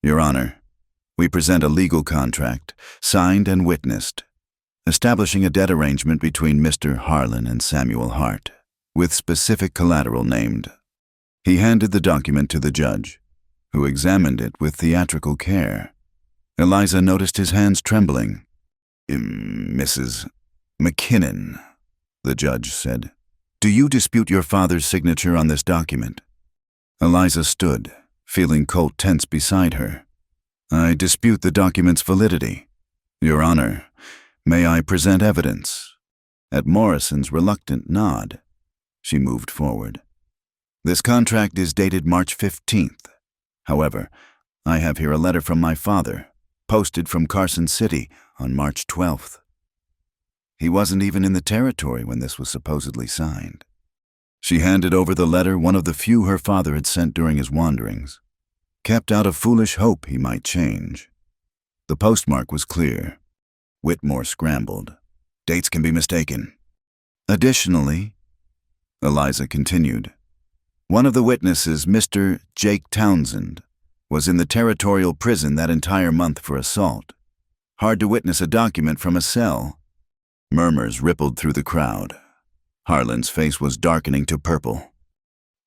Your Honor, we present a legal contract, signed and witnessed, establishing a debt arrangement between Mr. Harlan and Samuel Hart, with specific collateral named. He handed the document to the judge, who examined it with theatrical care. Eliza noticed his hands trembling. Mrs. McKinnon, the judge said, do you dispute your father's signature on this document? Eliza stood, feeling Colt tense beside her. I dispute the document's validity. Your Honor, may I present evidence? At Morrison's reluctant nod, she moved forward. This contract is dated March 15th. However, I have here a letter from my father, posted from Carson City on March 12th. He wasn't even in the territory when this was supposedly signed. She handed over the letter, one of the few her father had sent during his wanderings, kept out of foolish hope he might change. The postmark was clear. Whitmore scrambled. Dates can be mistaken. Additionally, Eliza continued, one of the witnesses, Mr. Jake Townsend, was in the territorial prison that entire month for assault. Hard to witness a document from a cell. Murmurs rippled through the crowd. Harlan's face was darkening to purple.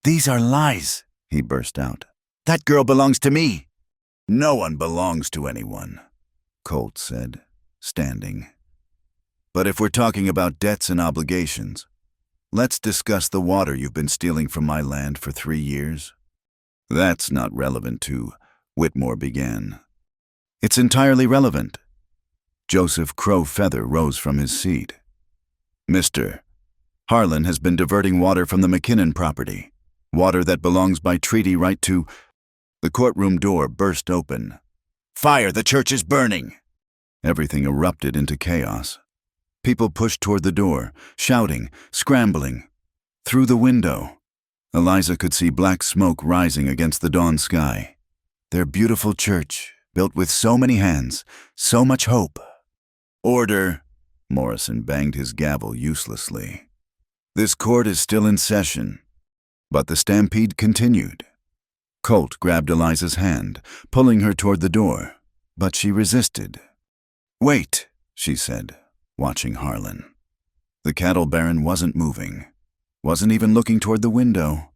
These are lies, he burst out. That girl belongs to me. No one belongs to anyone, Colt said, standing. But if we're talking about debts and obligations, let's discuss the water you've been stealing from my land for 3 years. That's not relevant to, Whitmore began. It's entirely relevant. Joseph Crow Feather rose from his seat. Mr. Harlan has been diverting water from the McKinnon property, water that belongs by treaty right to... The courtroom door burst open. Fire! The church is burning! Everything erupted into chaos. People pushed toward the door, shouting, scrambling. Through the window, Eliza could see black smoke rising against the dawn sky. Their beautiful church, built with so many hands, so much hope. Order! Morrison banged his gavel uselessly. This court is still in session. But the stampede continued. Colt grabbed Eliza's hand, pulling her toward the door, but she resisted. Wait, she said, watching Harlan. The cattle baron wasn't moving, wasn't even looking toward the window.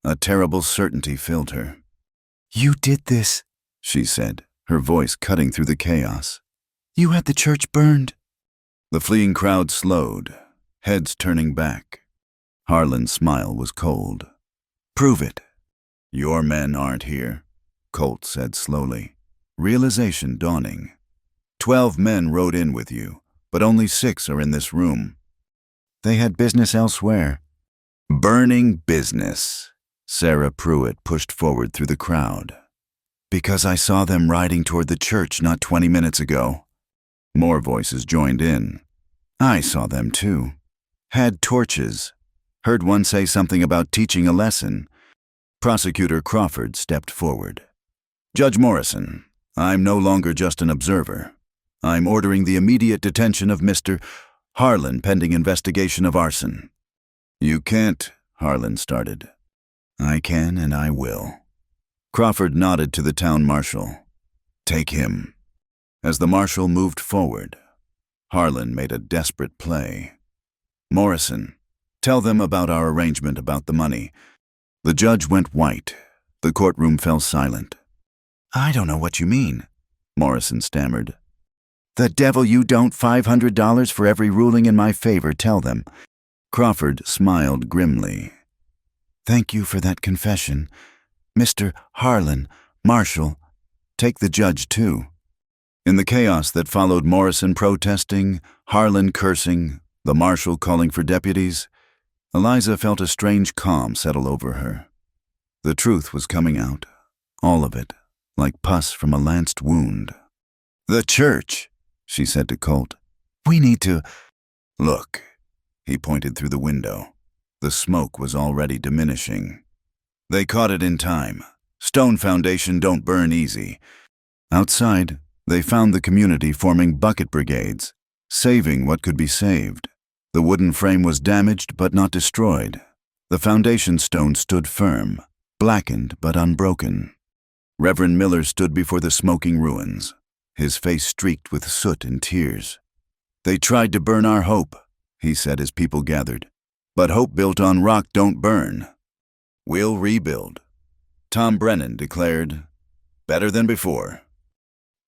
A terrible certainty filled her. You did this, she said, her voice cutting through the chaos. You had the church burned. The fleeing crowd slowed, heads turning back. Harlan's smile was cold. Prove it. Your men aren't here, Colt said slowly, realization dawning. 12 men rode in with you, but only 6 are in this room. They had business elsewhere. Burning business, Sarah Pruitt pushed forward through the crowd. Because I saw them riding toward the church not 20 minutes ago. More voices joined in. I saw them too. Had torches. Heard one say something about teaching a lesson. Prosecutor Crawford stepped forward. Judge Morrison, I'm no longer just an observer. I'm ordering the immediate detention of Mr. Harlan pending investigation of arson. You can't, Harlan started. I can and I will. Crawford nodded to the town marshal. Take him. As the marshal moved forward, Harlan made a desperate play. Morrison, tell them about our arrangement about the money. The judge went white. The courtroom fell silent. I don't know what you mean, Morrison stammered. The devil you don't, $500 for every ruling in my favor, tell them. Crawford smiled grimly. Thank you for that confession. Mr. Harlan, Marshal, take the judge too. In the chaos that followed Morrison protesting, Harlan cursing, the marshal calling for deputies, Eliza felt a strange calm settle over her. The truth was coming out, all of it, like pus from a lanced wound. The church, she said to Colt. We need to... Look, he pointed through the window. The smoke was already diminishing. They caught it in time. Stone foundation don't burn easy. Outside, they found the community forming bucket brigades, saving what could be saved. The wooden frame was damaged but not destroyed. The foundation stone stood firm, blackened but unbroken. Reverend Miller stood before the smoking ruins, his face streaked with soot and tears. They tried to burn our hope, he said as people gathered. But hope built on rock don't burn. We'll rebuild. Tom Brennan declared, better than before.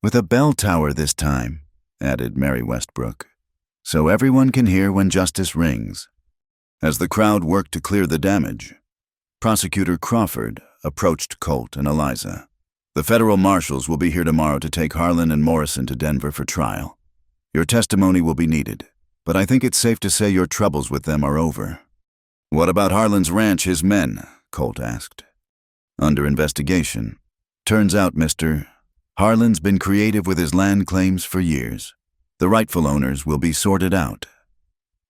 With a bell tower this time, added Mary Westbrook, so everyone can hear when justice rings. As the crowd worked to clear the damage, Prosecutor Crawford approached Colt and Eliza. The federal marshals will be here tomorrow to take Harlan and Morrison to Denver for trial. Your testimony will be needed, but I think it's safe to say your troubles with them are over. What about Harlan's ranch, his men? Colt asked. Under investigation. Turns out, Mr. Harlan's been creative with his land claims for years. The rightful owners will be sorted out.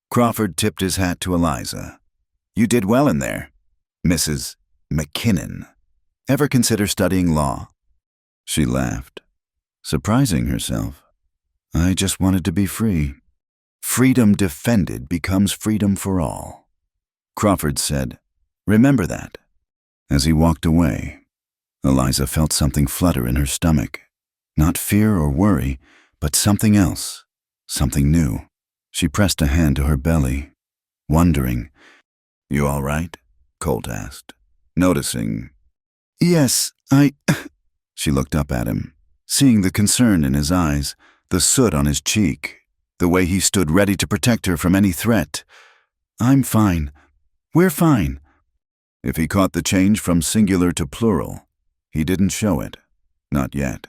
Crawford tipped his hat to Eliza. You did well in there, Mrs. McKinnon. Ever consider studying law? She laughed, surprising herself. I just wanted to be free. Freedom defended becomes freedom for all. Crawford said, remember that. As he walked away, Eliza felt something flutter in her stomach. Not fear or worry, but something else, something new. She pressed a hand to her belly, wondering. You all right? Colt asked, noticing. Yes, She looked up at him, seeing the concern in his eyes, the soot on his cheek, the way he stood ready to protect her from any threat. I'm fine. We're fine. If he caught the change from singular to plural, he didn't show it. Not yet.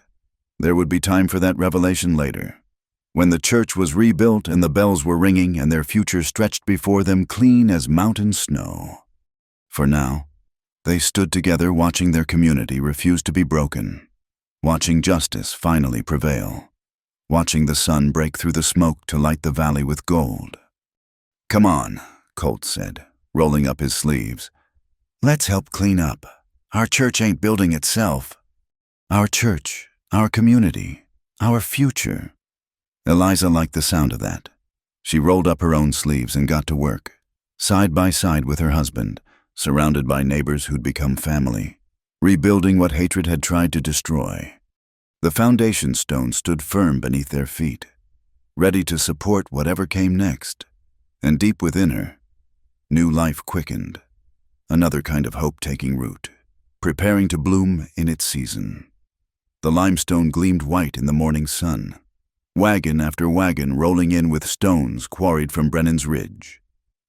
There would be time for that revelation later, when the church was rebuilt and the bells were ringing and their future stretched before them clean as mountain snow. For now, they stood together watching their community refuse to be broken, watching justice finally prevail, watching the sun break through the smoke to light the valley with gold. Come on, Colt said, rolling up his sleeves. Let's help clean up. Our church ain't building itself. Our church, our community, our future. Eliza liked the sound of that. She rolled up her own sleeves and got to work, side by side with her husband, surrounded by neighbors who'd become family, rebuilding what hatred had tried to destroy. The foundation stone stood firm beneath their feet, ready to support whatever came next. And deep within her, new life quickened, another kind of hope taking root, preparing to bloom in its season. The limestone gleamed white in the morning sun, wagon after wagon rolling in with stones quarried from Brennan's Ridge.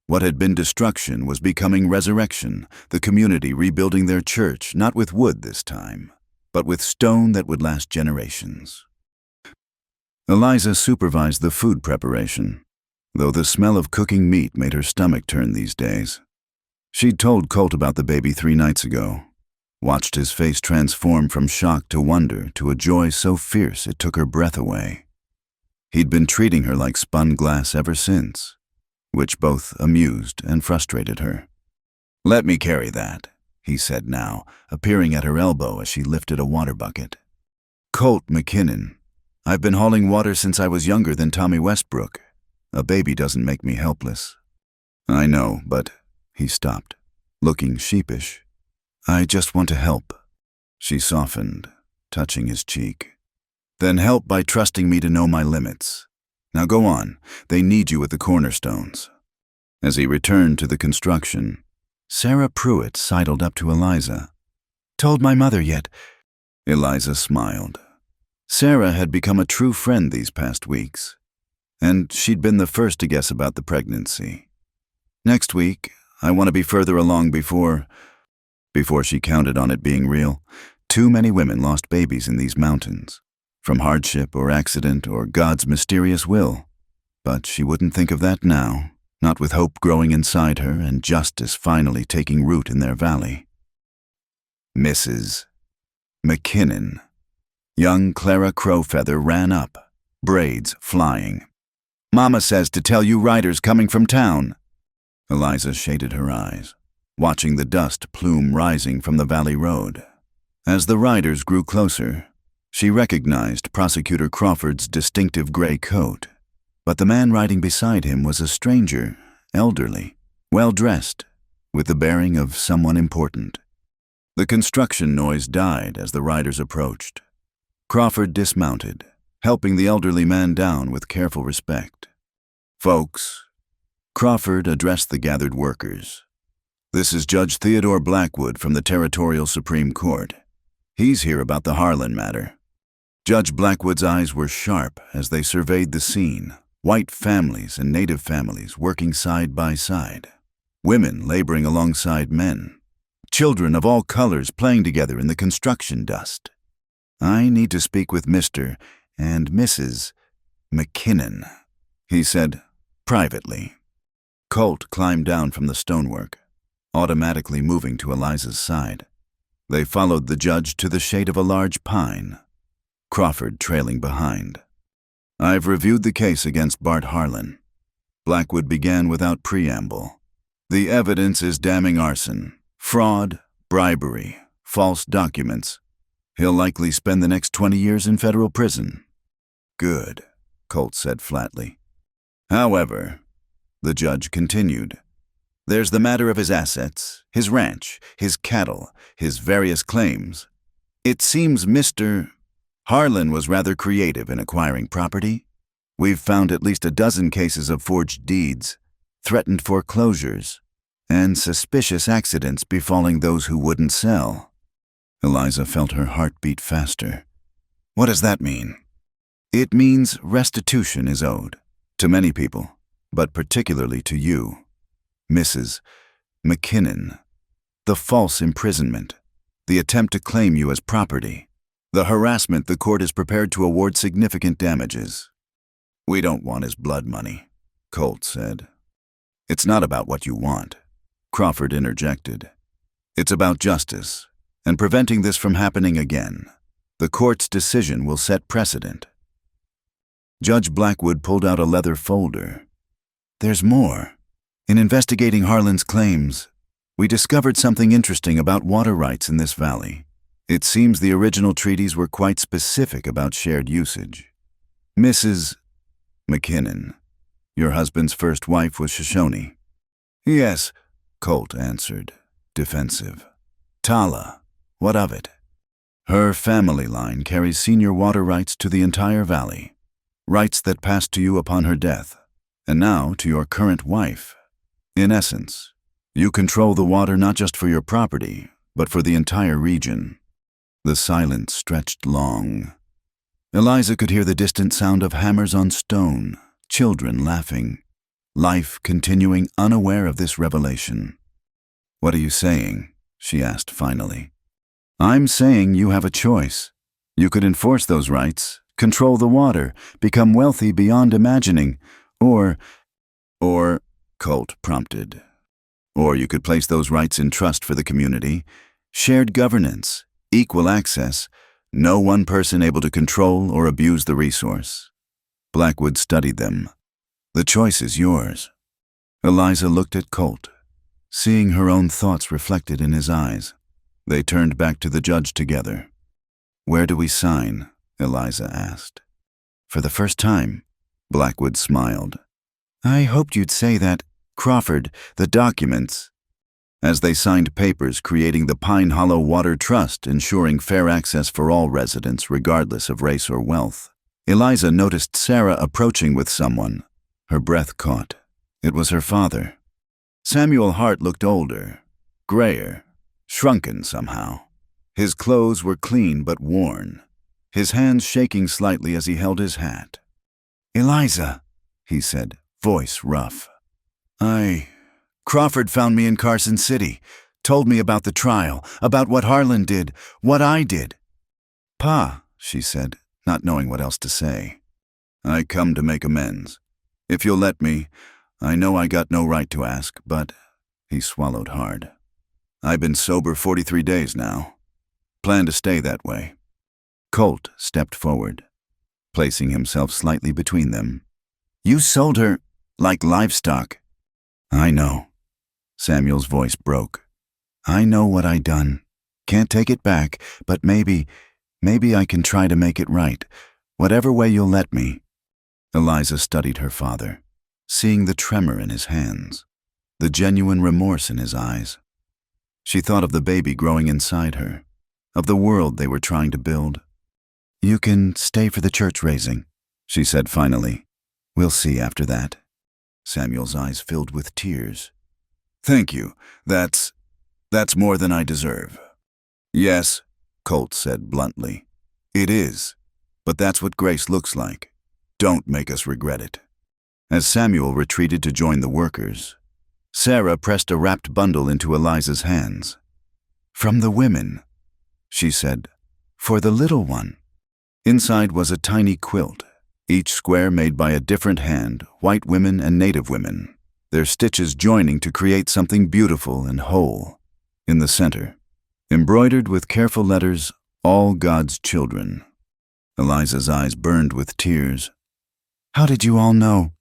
What had been destruction was becoming resurrection, the community rebuilding their church, not with wood this time, but with stone that would last generations. Eliza supervised the food preparation, though the smell of cooking meat made her stomach turn these days. She'd told Colt about the baby 3 nights ago, watched his face transform from shock to wonder to a joy so fierce it took her breath away. He'd been treating her like spun glass ever since, which both amused and frustrated her. "Let me carry that," he said now, appearing at her elbow as she lifted a water bucket. "Colt McKinnon. I've been hauling water since I was younger than Tommy Westbrook. A baby doesn't make me helpless." "I know, but—" He stopped, looking sheepish. "I just want to help." She softened, touching his cheek. "Then help by trusting me to know my limits. Now go on, they need you at the cornerstones." As he returned to the construction, Sarah Pruitt sidled up to Eliza. "Told my mother yet?" Eliza smiled. Sarah had become a true friend these past weeks, and she'd been the first to guess about the pregnancy. "Next week, I want to be further along before she counted on it being real. Too many women lost babies in these mountains, from hardship or accident or God's mysterious will. But she wouldn't think of that now, not with hope growing inside her and justice finally taking root in their valley. Mrs. McKinnon. Young Clara Crowfeather ran up, braids flying. "Mama says to tell you riders coming from town." Eliza shaded her eyes, watching the dust plume rising from the valley road. As the riders grew closer, she recognized Prosecutor Crawford's distinctive gray coat, but the man riding beside him was a stranger, elderly, well-dressed, with the bearing of someone important. The construction noise died as the riders approached. Crawford dismounted, helping the elderly man down with careful respect. "Folks," Crawford addressed the gathered workers, "this is Judge Theodore Blackwood from the Territorial Supreme Court. He's here about the Harlan matter." Judge Blackwood's eyes were sharp as they surveyed the scene, white families and native families working side by side, women laboring alongside men, children of all colors playing together in the construction dust. "I need to speak with Mr. and Mrs. McKinnon," he said, privately. Colt climbed down from the stonework, automatically moving to Eliza's side. They followed the judge to the shade of a large pine, Crawford trailing behind. "I've reviewed the case against Bart Harlan." Blackwood began without preamble. "The evidence is damning arson, fraud, bribery, false documents. He'll likely spend the next 20 years in federal prison." "Good," Colt said flatly. "However," the judge continued, "there's the matter of his assets, his ranch, his cattle, his various claims. It seems Mr. Harlan was rather creative in acquiring property. We've found at least a dozen cases of forged deeds, threatened foreclosures, and suspicious accidents befalling those who wouldn't sell." Eliza felt her heart beat faster. "What does that mean?" "It means restitution is owed, to many people, but particularly to you, Mrs. McKinnon. The false imprisonment, the attempt to claim you as property, the harassment the court is prepared to award significant damages." "We don't want his blood money," Colt said. "It's not about what you want," Crawford interjected. "It's about justice, and preventing this from happening again. The court's decision will set precedent." Judge Blackwood pulled out a leather folder. "There's more. In investigating Harlan's claims, we discovered something interesting about water rights in this valley. It seems the original treaties were quite specific about shared usage. Mrs. McKinnon, your husband's first wife was Shoshone." "Yes," Colt answered, defensive. "Tala, what of it?" "Her family line carries senior water rights to the entire valley, rights that passed to you upon her death, and now to your current wife. In essence, you control the water not just for your property, but for the entire region." The silence stretched long. Eliza could hear the distant sound of hammers on stone, children laughing, life continuing unaware of this revelation. "What are you saying?" she asked finally. "I'm saying you have a choice. You could enforce those rights, control the water, become wealthy beyond imagining, or, Colt prompted. Or you could place those rights in trust for the community, shared governance, equal access, no one person able to control or abuse the resource. Blackwood studied them. The choice is yours. Eliza looked at Colt, seeing her own thoughts reflected in his eyes. They turned back to the judge together. "Where do we sign?" Eliza asked. "For the first time," Blackwood smiled. "I hoped you'd say that. Crawford, the documents." As they signed papers creating the Pine Hollow Water Trust, ensuring fair access for all residents regardless of race or wealth, Eliza noticed Sarah approaching with someone. Her breath caught. It was her father. Samuel Hart looked older, grayer, shrunken somehow. His clothes were clean but worn, his hands shaking slightly as he held his hat. "Eliza," he said, voice rough. Crawford found me in Carson City, told me about the trial, about what Harlan did, what I did." "Pa," she said, not knowing what else to say. "I come to make amends. If you'll let me, I know I got no right to ask, but," he swallowed hard. "I've been sober 43 days now. Plan to stay that way." Colt stepped forward, placing himself slightly between them. "You sold her like livestock." "I know." Samuel's voice broke. "I know what I done. Can't take it back, but maybe I can try to make it right, whatever way you'll let me." Eliza studied her father, seeing the tremor in his hands, the genuine remorse in his eyes. She thought of the baby growing inside her, of the world they were trying to build. "You can stay for the church raising," she said finally. "We'll see after that." Samuel's eyes filled with tears. "Thank you. That's more than I deserve." "Yes," Colt said bluntly. "It is. But that's what grace looks like. Don't make us regret it." As Samuel retreated to join the workers, Sarah pressed a wrapped bundle into Eliza's hands. "From the women," she said, "for the little one." Inside was a tiny quilt, each square made by a different hand, white women and native women, their stitches joining to create something beautiful and whole. In the center, embroidered with careful letters, "All God's Children." Eliza's eyes burned with tears. "How did you all know?"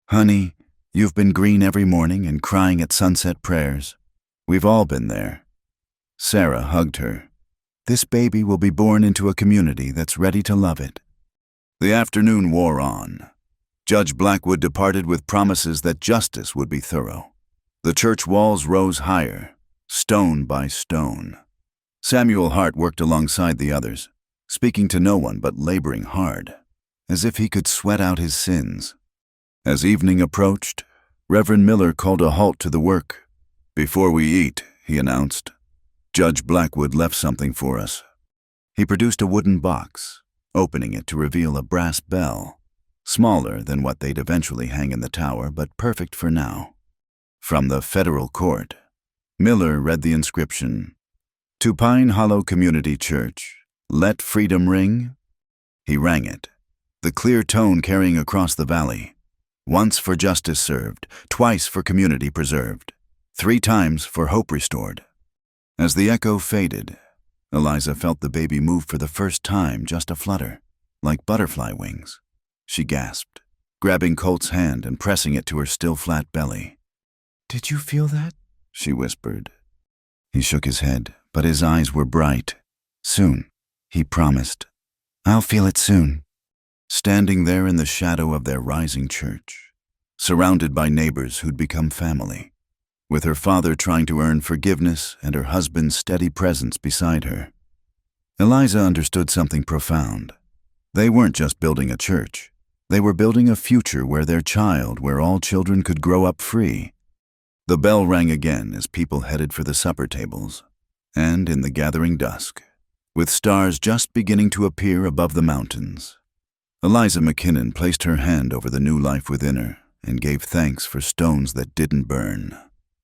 "Honey, you've been green every morning and crying at sunset prayers. We've all been there." Sarah hugged her. "This baby will be born into a community that's ready to love it." The afternoon wore on. Judge Blackwood departed with promises that justice would be thorough. The church walls rose higher, stone by stone. Samuel Hart worked alongside the others, speaking to no one but laboring hard, as if he could sweat out his sins. As evening approached, Reverend Miller called a halt to the work. "Before we eat," he announced, "Judge Blackwood left something for us." He produced a wooden box, opening it to reveal a brass bell, smaller than what they'd eventually hang in the tower, but perfect for now. From the federal court, Miller read the inscription, "To Pine Hollow Community Church, let freedom ring." He rang it, the clear tone carrying across the valley. Once for justice served, twice for community preserved, 3 times for hope restored. As the echo faded, Eliza felt the baby move for the first time, just a flutter, like butterfly wings. She gasped, grabbing Colt's hand and pressing it to her still flat belly. "Did you feel that?" she whispered. He shook his head, but his eyes were bright. "Soon," he promised. "I'll feel it soon." Standing there in the shadow of their rising church, surrounded by neighbors who'd become family, with her father trying to earn forgiveness and her husband's steady presence beside her, Eliza understood something profound. They weren't just building a church. They were building a future where all children could grow up free. The bell rang again as people headed for the supper tables, and in the gathering dusk, with stars just beginning to appear above the mountains, Eliza McKinnon placed her hand over the new life within her and gave thanks for stones that didn't burn,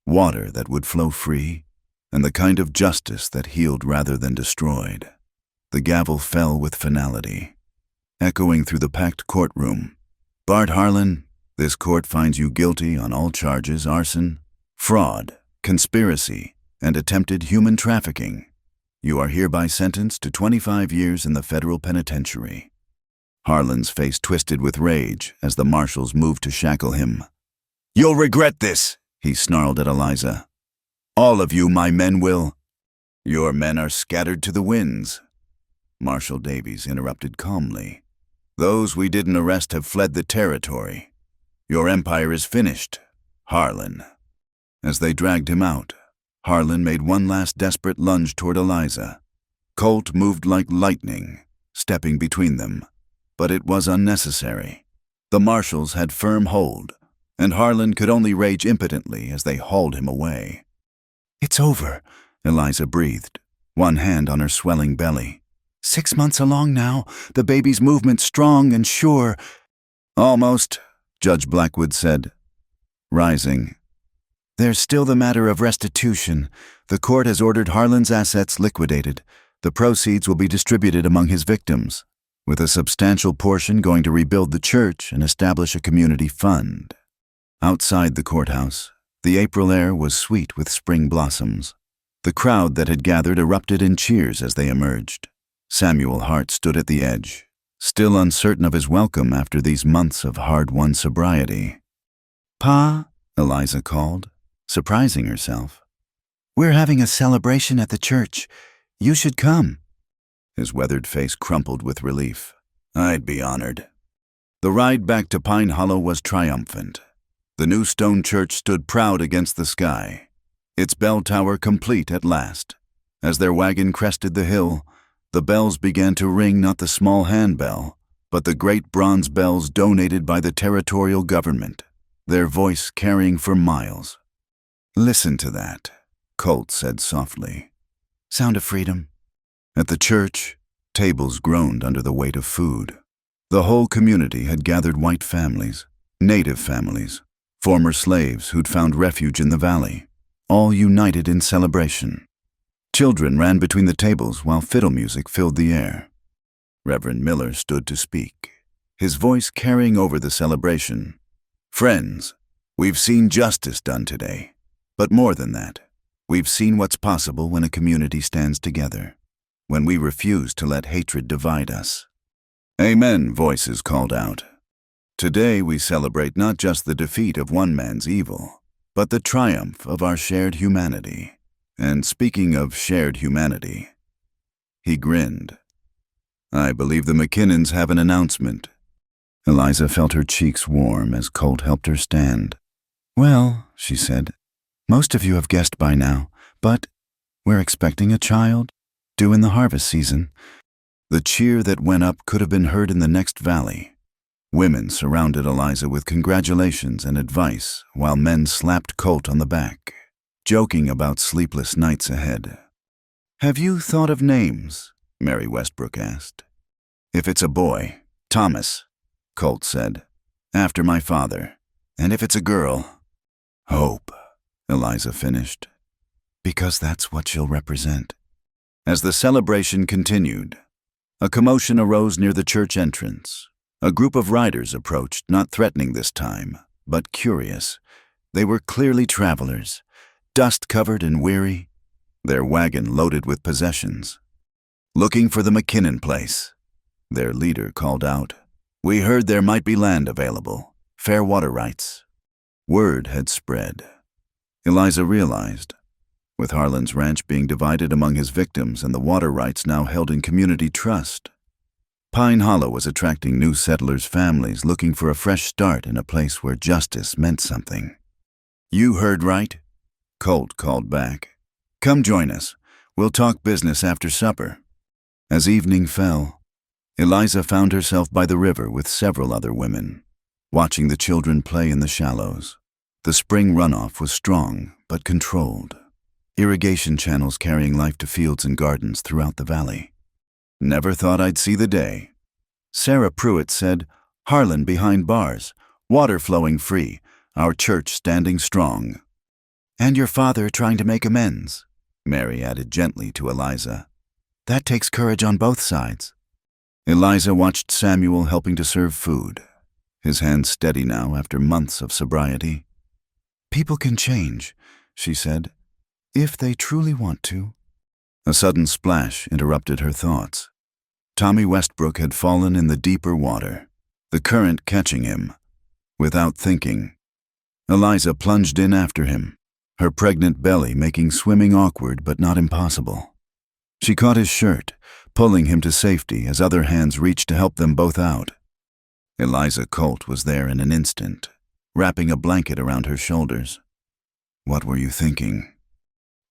water that would flow free, and the kind of justice that healed rather than destroyed. The gavel fell with finality. echoing through the packed courtroom. "Bart Harlan, this court finds you guilty on all charges: arson, fraud, conspiracy, and attempted human trafficking. You are hereby sentenced to 25 years in the federal penitentiary." Harlan's face twisted with rage as the marshals moved to shackle him. "You'll regret this," he snarled at Eliza. "All of you, my men, will." "Your men are scattered to the winds," Marshal Davies interrupted calmly. "Those we didn't arrest have fled the territory. Your empire is finished, Harlan." As they dragged him out, Harlan made one last desperate lunge toward Eliza. Colt moved like lightning, stepping between them, but it was unnecessary. The marshals had firm hold, and Harlan could only rage impotently as they hauled him away. "It's over," Eliza breathed, one hand on her swelling belly. "6 months along now, the baby's movement strong and sure." "Almost," Judge Blackwood said, rising. "There's still the matter of restitution. The court has ordered Harlan's assets liquidated. The proceeds will be distributed among his victims, with a substantial portion going to rebuild the church and establish a community fund." Outside the courthouse, the April air was sweet with spring blossoms. The crowd that had gathered erupted in cheers as they emerged. Samuel Hart stood at the edge, still uncertain of his welcome after these months of hard-won sobriety. "Pa," Eliza called, surprising herself. "We're having a celebration at the church. You should come." His weathered face crumpled with relief. "I'd be honored." The ride back to Pine Hollow was triumphant. The new stone church stood proud against the sky, its bell tower complete at last. As their wagon crested the hill, the bells began to ring, not the small handbell, but the great bronze bells donated by the territorial government, their voice carrying for miles. "Listen to that," Colt said softly. "Sound of freedom." At the church, tables groaned under the weight of food. The whole community had gathered: white families, native families, former slaves who'd found refuge in the valley, all united in celebration. Children ran between the tables while fiddle music filled the air. Reverend Miller stood to speak, his voice carrying over the celebration. "Friends, we've seen justice done today. But more than that, we've seen what's possible when a community stands together, when we refuse to let hatred divide us." "Amen," voices called out. "Today we celebrate not just the defeat of one man's evil, but the triumph of our shared humanity. And speaking of shared humanity," he grinned, "I believe the McKinnons have an announcement." Eliza felt her cheeks warm as Colt helped her stand. "Well," she said, "most of you have guessed by now, but we're expecting a child, due in the harvest season." The cheer that went up could have been heard in the next valley. Women surrounded Eliza with congratulations and advice, while men slapped Colt on the back, joking about sleepless nights ahead. "Have you thought of names?" Mary Westbrook asked. "If it's a boy, Thomas," Colt said, "after my father. And if it's a girl, Hope," Eliza finished, "because that's what she'll represent." As the celebration continued, a commotion arose near the church entrance. A group of riders approached, not threatening this time, but curious. They were clearly travelers, dust-covered and weary, their wagon loaded with possessions. "Looking for the McKinnon place," their leader called out. "We heard there might be land available, fair water rights." Word had spread. Eliza realized, with Harlan's ranch being divided among his victims and the water rights now held in community trust, Pine Hollow was attracting new settlers' families looking for a fresh start in a place where justice meant something. "You heard right," Colt called back. "Come join us. We'll talk business after supper." As evening fell, Eliza found herself by the river with several other women, watching the children play in the shallows. The spring runoff was strong but controlled, irrigation channels carrying life to fields and gardens throughout the valley. "Never thought I'd see the day." Sarah Pruitt said, "Harlan behind bars, water flowing free, our church standing strong." "And your father trying to make amends," Mary added gently to Eliza. "That takes courage on both sides." Eliza watched Samuel helping to serve food, his hands steady now after months of sobriety. "People can change," she said, "if they truly want to." A sudden splash interrupted her thoughts. Tommy Westbrook had fallen in the deeper water, the current catching him. Without thinking, Eliza plunged in after him, her pregnant belly making swimming awkward but not impossible. She caught his shirt, pulling him to safety as other hands reached to help them both out. Eliza Colt was there in an instant, wrapping a blanket around her shoulders. "What were you thinking?"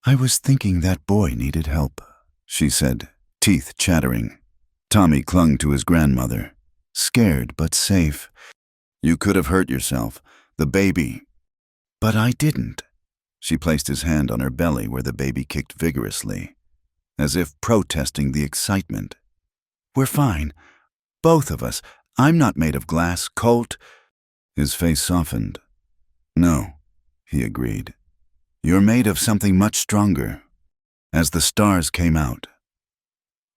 "I was thinking that boy needed help," she said, teeth chattering. Tommy clung to his grandmother, scared but safe. "You could have hurt yourself. The baby." "But I didn't." She placed his hand on her belly where the baby kicked vigorously, as if protesting the excitement. "We're fine. Both of us. I'm not made of glass, Colt." His face softened. "No," he agreed. "You're made of something much stronger." As the stars came out,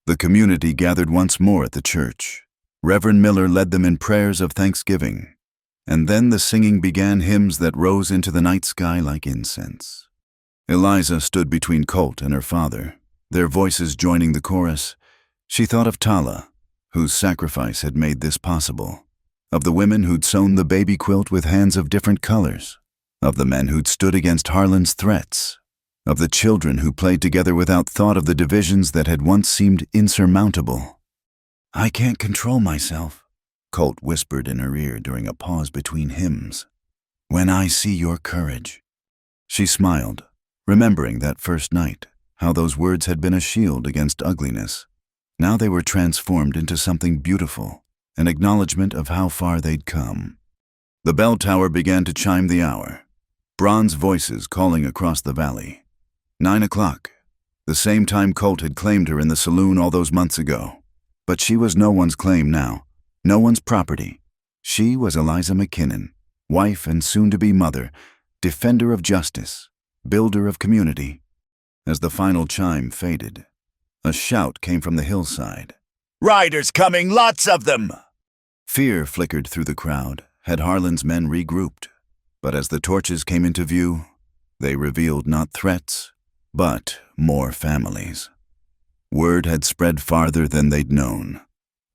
the community gathered once more at the church. Reverend Miller led them in prayers of thanksgiving, and then the singing began, hymns that rose into the night sky like incense. Eliza stood between Colt and her father, their voices joining the chorus. She thought of Tala, whose sacrifice had made this possible, of the women who'd sewn the baby quilt with hands of different colors, of the men who'd stood against Harlan's threats, of the children who played together without thought of the divisions that had once seemed insurmountable. "I can't control myself," Colt whispered in her ear during a pause between hymns. "When I see your courage." She smiled, remembering that first night, how those words had been a shield against ugliness. Now they were transformed into something beautiful, an acknowledgement of how far they'd come. The bell tower began to chime the hour, bronze voices calling across the valley. 9 o'clock, the same time Colt had claimed her in the saloon all those months ago. But she was no one's claim now, no one's property. She was Eliza McKinnon, wife and soon-to-be mother, defender of justice, builder of community. As the final chime faded, a shout came from the hillside. "Riders coming, lots of them!" Fear flickered through the crowd, had Harlan's men regrouped. But as the torches came into view, they revealed not threats, but more families. Word had spread farther than they'd known.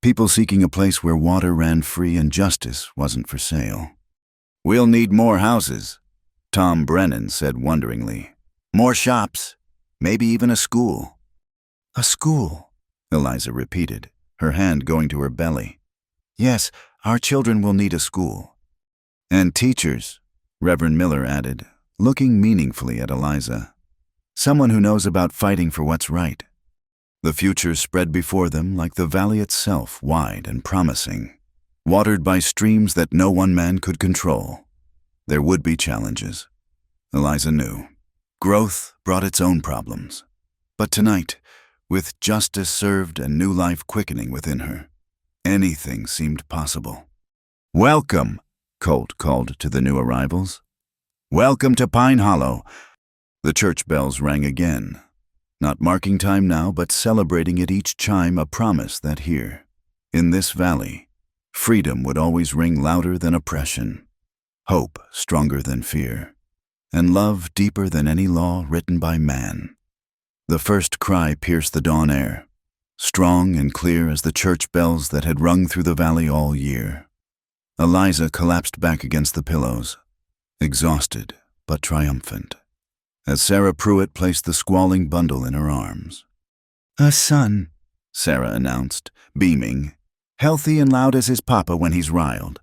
People seeking a place where water ran free and justice wasn't for sale. "We'll need more houses," Tom Brennan said wonderingly. "More shops, maybe even a school." "A school," Eliza repeated, her hand going to her belly. "Yes, our children will need a school." "And teachers," Reverend Miller added, looking meaningfully at Eliza. "Someone who knows about fighting for what's right." The future spread before them like the valley itself, wide and promising, watered by streams that no one man could control. There would be challenges, Eliza knew. Growth brought its own problems. But tonight, with justice served and new life quickening within her, anything seemed possible. "Welcome," Colt called to the new arrivals. "Welcome to Pine Hollow." The church bells rang again, not marking time now, but celebrating at each chime a promise that here, in this valley, freedom would always ring louder than oppression, hope stronger than fear, and love deeper than any law written by man. The first cry pierced the dawn air, strong and clear as the church bells that had rung through the valley all year. Eliza collapsed back against the pillows, exhausted but triumphant, as Sarah Pruitt placed the squalling bundle in her arms. "A son," Sarah announced, beaming, "healthy and loud as his papa when he's riled."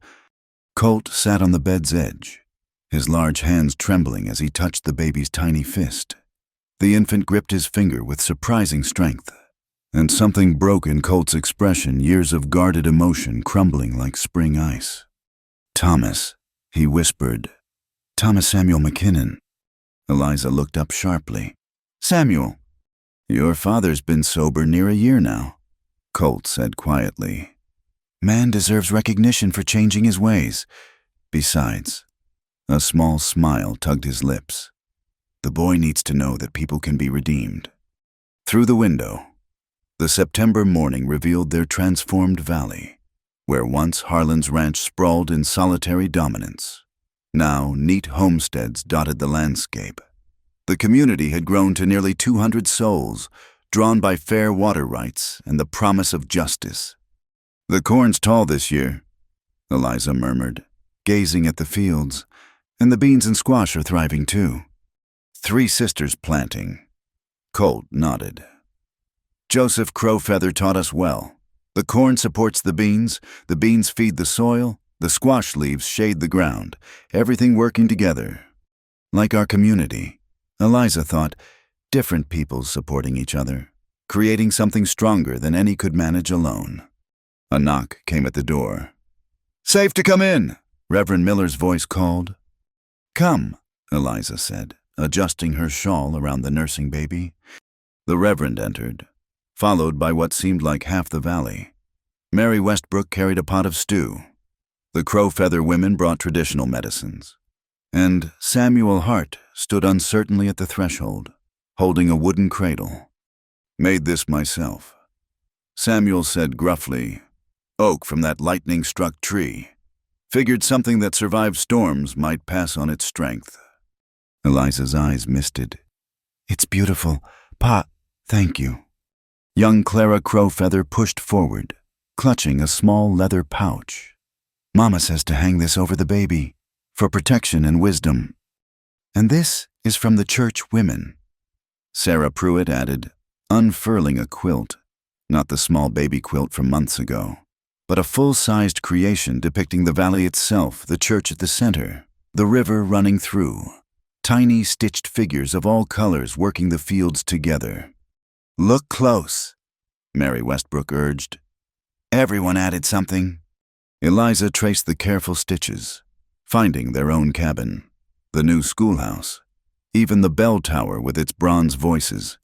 Colt sat on the bed's edge, his large hands trembling as he touched the baby's tiny fist. The infant gripped his finger with surprising strength, and something broke in Colt's expression, years of guarded emotion crumbling like spring ice. "Thomas," he whispered. "Thomas Samuel McKinnon." Eliza looked up sharply. "Samuel, your father's been sober near a year now," Colt said quietly. "Man deserves recognition for changing his ways. Besides," a small smile tugged his lips, "the boy needs to know that people can be redeemed." Through the window, The September morning revealed their transformed valley, where once Harlan's ranch sprawled in solitary dominance. Now, neat homesteads dotted the landscape. The community had grown to nearly 200 souls, drawn by fair water rights and the promise of justice. "The corn's tall this year," Eliza murmured, gazing at the fields, "and the beans and squash are thriving too." "3 sisters planting." Colt nodded. "Joseph Crowfeather taught us well. The corn supports the beans feed the soil, the squash leaves shade the ground, everything working together. Like our community," Eliza thought, different peoples supporting each other, creating something stronger than any could manage alone. A knock came at the door. "Safe to come in," Reverend Miller's voice called. "Come," Eliza said, adjusting her shawl around the nursing baby. The Reverend entered, followed by what seemed like half the valley. Mary Westbrook carried a pot of stew. The Crowfeather women brought traditional medicines. And Samuel Hart stood uncertainly at the threshold, holding a wooden cradle. "Made this myself," Samuel said gruffly. "Oak from that lightning-struck tree. Figured something that survived storms might pass on its strength." Eliza's eyes misted. "It's beautiful. Pa, thank you." Young Clara Crowfeather pushed forward, clutching a small leather pouch. "Mama says to hang this over the baby, for protection and wisdom. And this is from the church women." Sarah Pruitt added, unfurling a quilt, not the small baby quilt from months ago, but a full-sized creation depicting the valley itself, the church at the center, the river running through, tiny stitched figures of all colors working the fields together. "Look close," Mary Westbrook urged. "Everyone added something." Eliza traced the careful stitches, finding their own cabin, the new schoolhouse, even the bell tower with its bronze voices.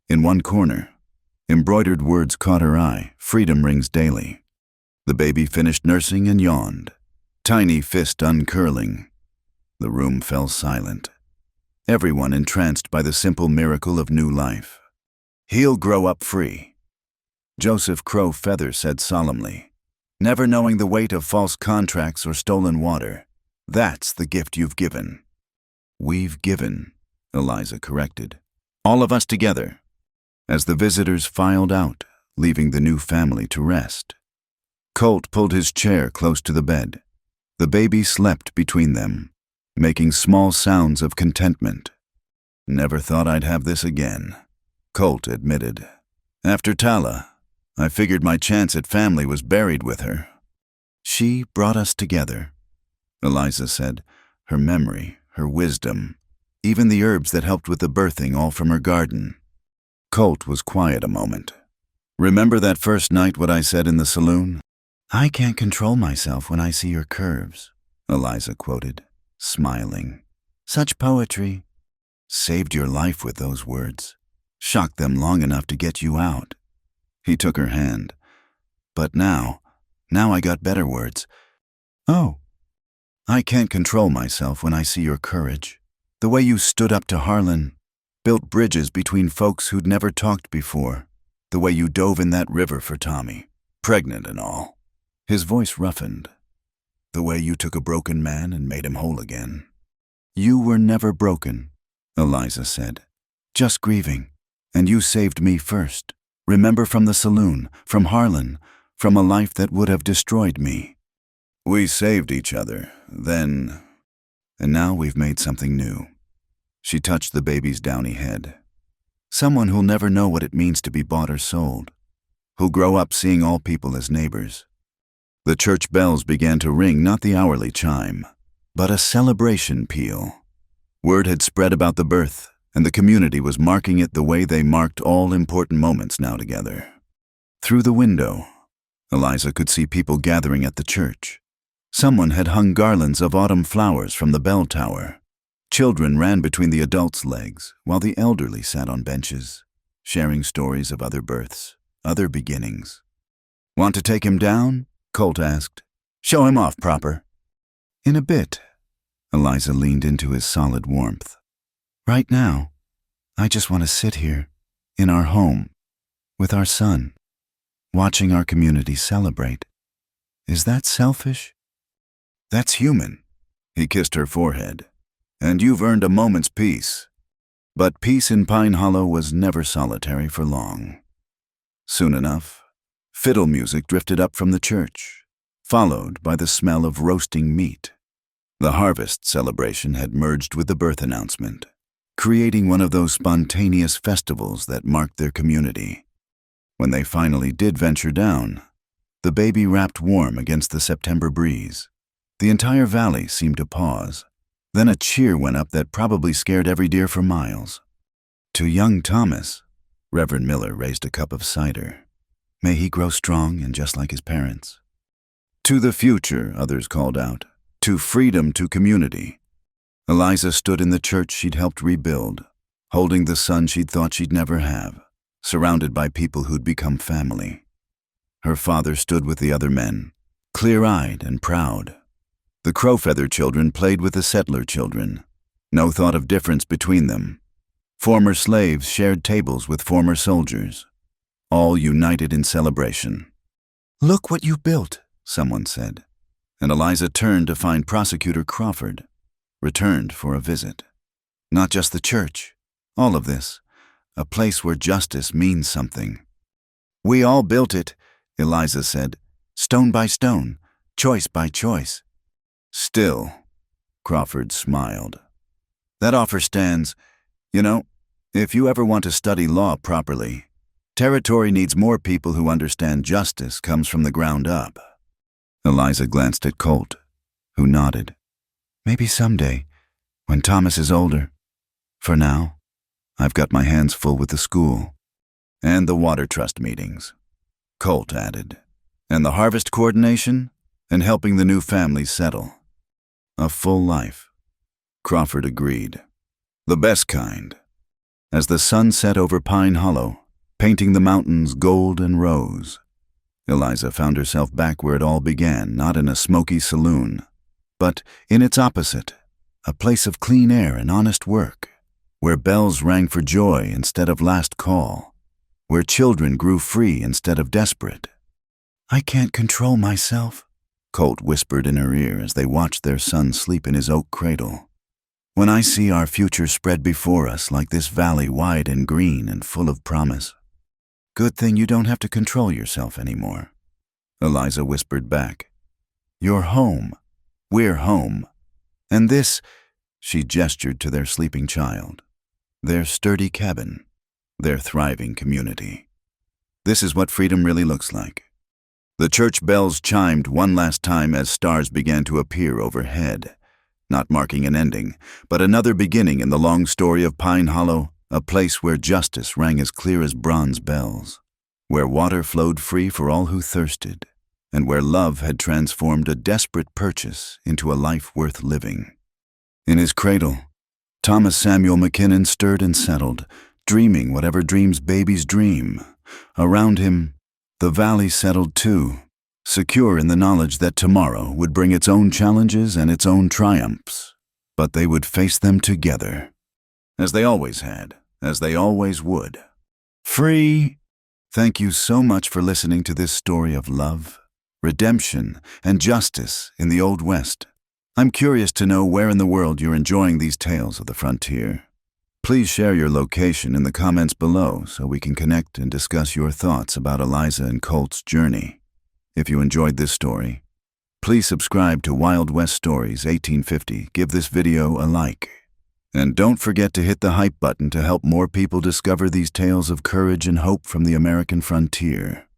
In one corner, embroidered words caught her eye, "Freedom rings daily." The baby finished nursing and yawned, tiny fist uncurling. The room fell silent, everyone entranced by the simple miracle of new life. "He'll grow up free," Joseph Crowfeather said solemnly. "Never knowing the weight of false contracts or stolen water. That's the gift you've given." "We've given," Eliza corrected. "All of us together." As the visitors filed out, leaving the new family to rest, Colt pulled his chair close to the bed. The baby slept between them, making small sounds of contentment. "Never thought I'd have this again," Colt admitted. "After Tala, I figured my chance at family was buried with her." "She brought us together," Eliza said, her memory, her wisdom, even the herbs that helped with the birthing, all from her garden. Colt was quiet a moment. "Remember that first night what I said in the saloon?" "I can't control myself when I see your curves," Eliza quoted, smiling. "Such poetry." "Saved your life with those words. Shocked them long enough to get you out." He took her hand. "But now I got better words." "Oh." "I can't control myself when I see your courage. The way you stood up to Harlan, built bridges between folks who'd never talked before. The way you dove in that river for Tommy, pregnant and all." His voice roughened. "The way you took a broken man and made him whole again." "You were never broken," Eliza said. "Just grieving. And you saved me first. Remember, from the saloon, from Harlan, from a life that would have destroyed me. We saved each other, then, and now we've made something new." She touched the baby's downy head. "Someone who'll never know what it means to be bought or sold, who'll grow up seeing all people as neighbors." The church bells began to ring, not the hourly chime, but a celebration peal. Word had spread about the birth, and the community was marking it the way they marked all important moments now together. Through the window, Eliza could see people gathering at the church. Someone had hung garlands of autumn flowers from the bell tower. Children ran between the adults' legs, while the elderly sat on benches, sharing stories of other births, other beginnings. "Want to take him down?" Colt asked. "Show him off proper." "In a bit." Eliza leaned into his solid warmth. "Right now, I just want to sit here, in our home, with our son, watching our community celebrate. Is that selfish? That's human. He kissed her forehead. And you've earned a moment's peace. But peace in Pine Hollow was never solitary for long. Soon enough, fiddle music drifted up from the church, followed by the smell of roasting meat. The harvest celebration had merged with the birth announcement, creating one of those spontaneous festivals that marked their community. When they finally did venture down, the baby wrapped warm against the September breeze. The entire valley seemed to pause. Then a cheer went up that probably scared every deer for miles. To young Thomas, Reverend Miller raised a cup of cider. May he grow strong and just like his parents. To the future, others called out. To freedom, to community. Eliza stood in the church she'd helped rebuild, holding the son she'd thought she'd never have, surrounded by people who'd become family. Her father stood with the other men, clear-eyed and proud. The Crowfeather children played with the settler children. No thought of difference between them. Former slaves shared tables with former soldiers, all united in celebration. "Look what you built," someone said, and Eliza turned to find Prosecutor Crawford, returned for a visit. Not just the church, all of this, a place where justice means something. "We all built it," Eliza said, "stone by stone, choice by choice." "Still," Crawford smiled, "that offer stands. You know, if you ever want to study law properly, territory needs more people who understand justice comes from the ground up." Eliza glanced at Colt, who nodded. "Maybe someday, when Thomas is older. For now, I've got my hands full with the school." "And the water trust meetings," Colt added. "And the harvest coordination, and helping the new families settle." "A full life," Crawford agreed. "The best kind." As the sun set over Pine Hollow, painting the mountains gold and rose, Eliza found herself back where it all began, not in a smoky saloon, but in its opposite, a place of clean air and honest work, where bells rang for joy instead of last call, where children grew free instead of desperate. "I can't control myself," Colt whispered in her ear as they watched their son sleep in his oak cradle. "When I see our future spread before us like this valley wide and green and full of promise." "Good thing you don't have to control yourself anymore," Eliza whispered back. "You're home. We're home. And this," she gestured to their sleeping child, "their sturdy cabin, their thriving community. This is what freedom really looks like." The church bells chimed one last time as stars began to appear overhead, not marking an ending, but another beginning in the long story of Pine Hollow, a place where justice rang as clear as bronze bells, where water flowed free for all who thirsted, and where love had transformed a desperate purchase into a life worth living. In his cradle, Thomas Samuel McKinnon stirred and settled, dreaming whatever dreams babies dream. Around him, the valley settled too, secure in the knowledge that tomorrow would bring its own challenges and its own triumphs, but they would face them together, as they always had, as they always would. Free! Thank you so much for listening to this story of love, redemption, and justice in the Old West. I'm curious to know where in the world you're enjoying these tales of the frontier. Please share your location in the comments below so we can connect and discuss your thoughts about Eliza and Colt's journey. If you enjoyed this story, please subscribe to Wild West Stories 1850, give this video a like, and don't forget to hit the hype button to help more people discover these tales of courage and hope from the American frontier.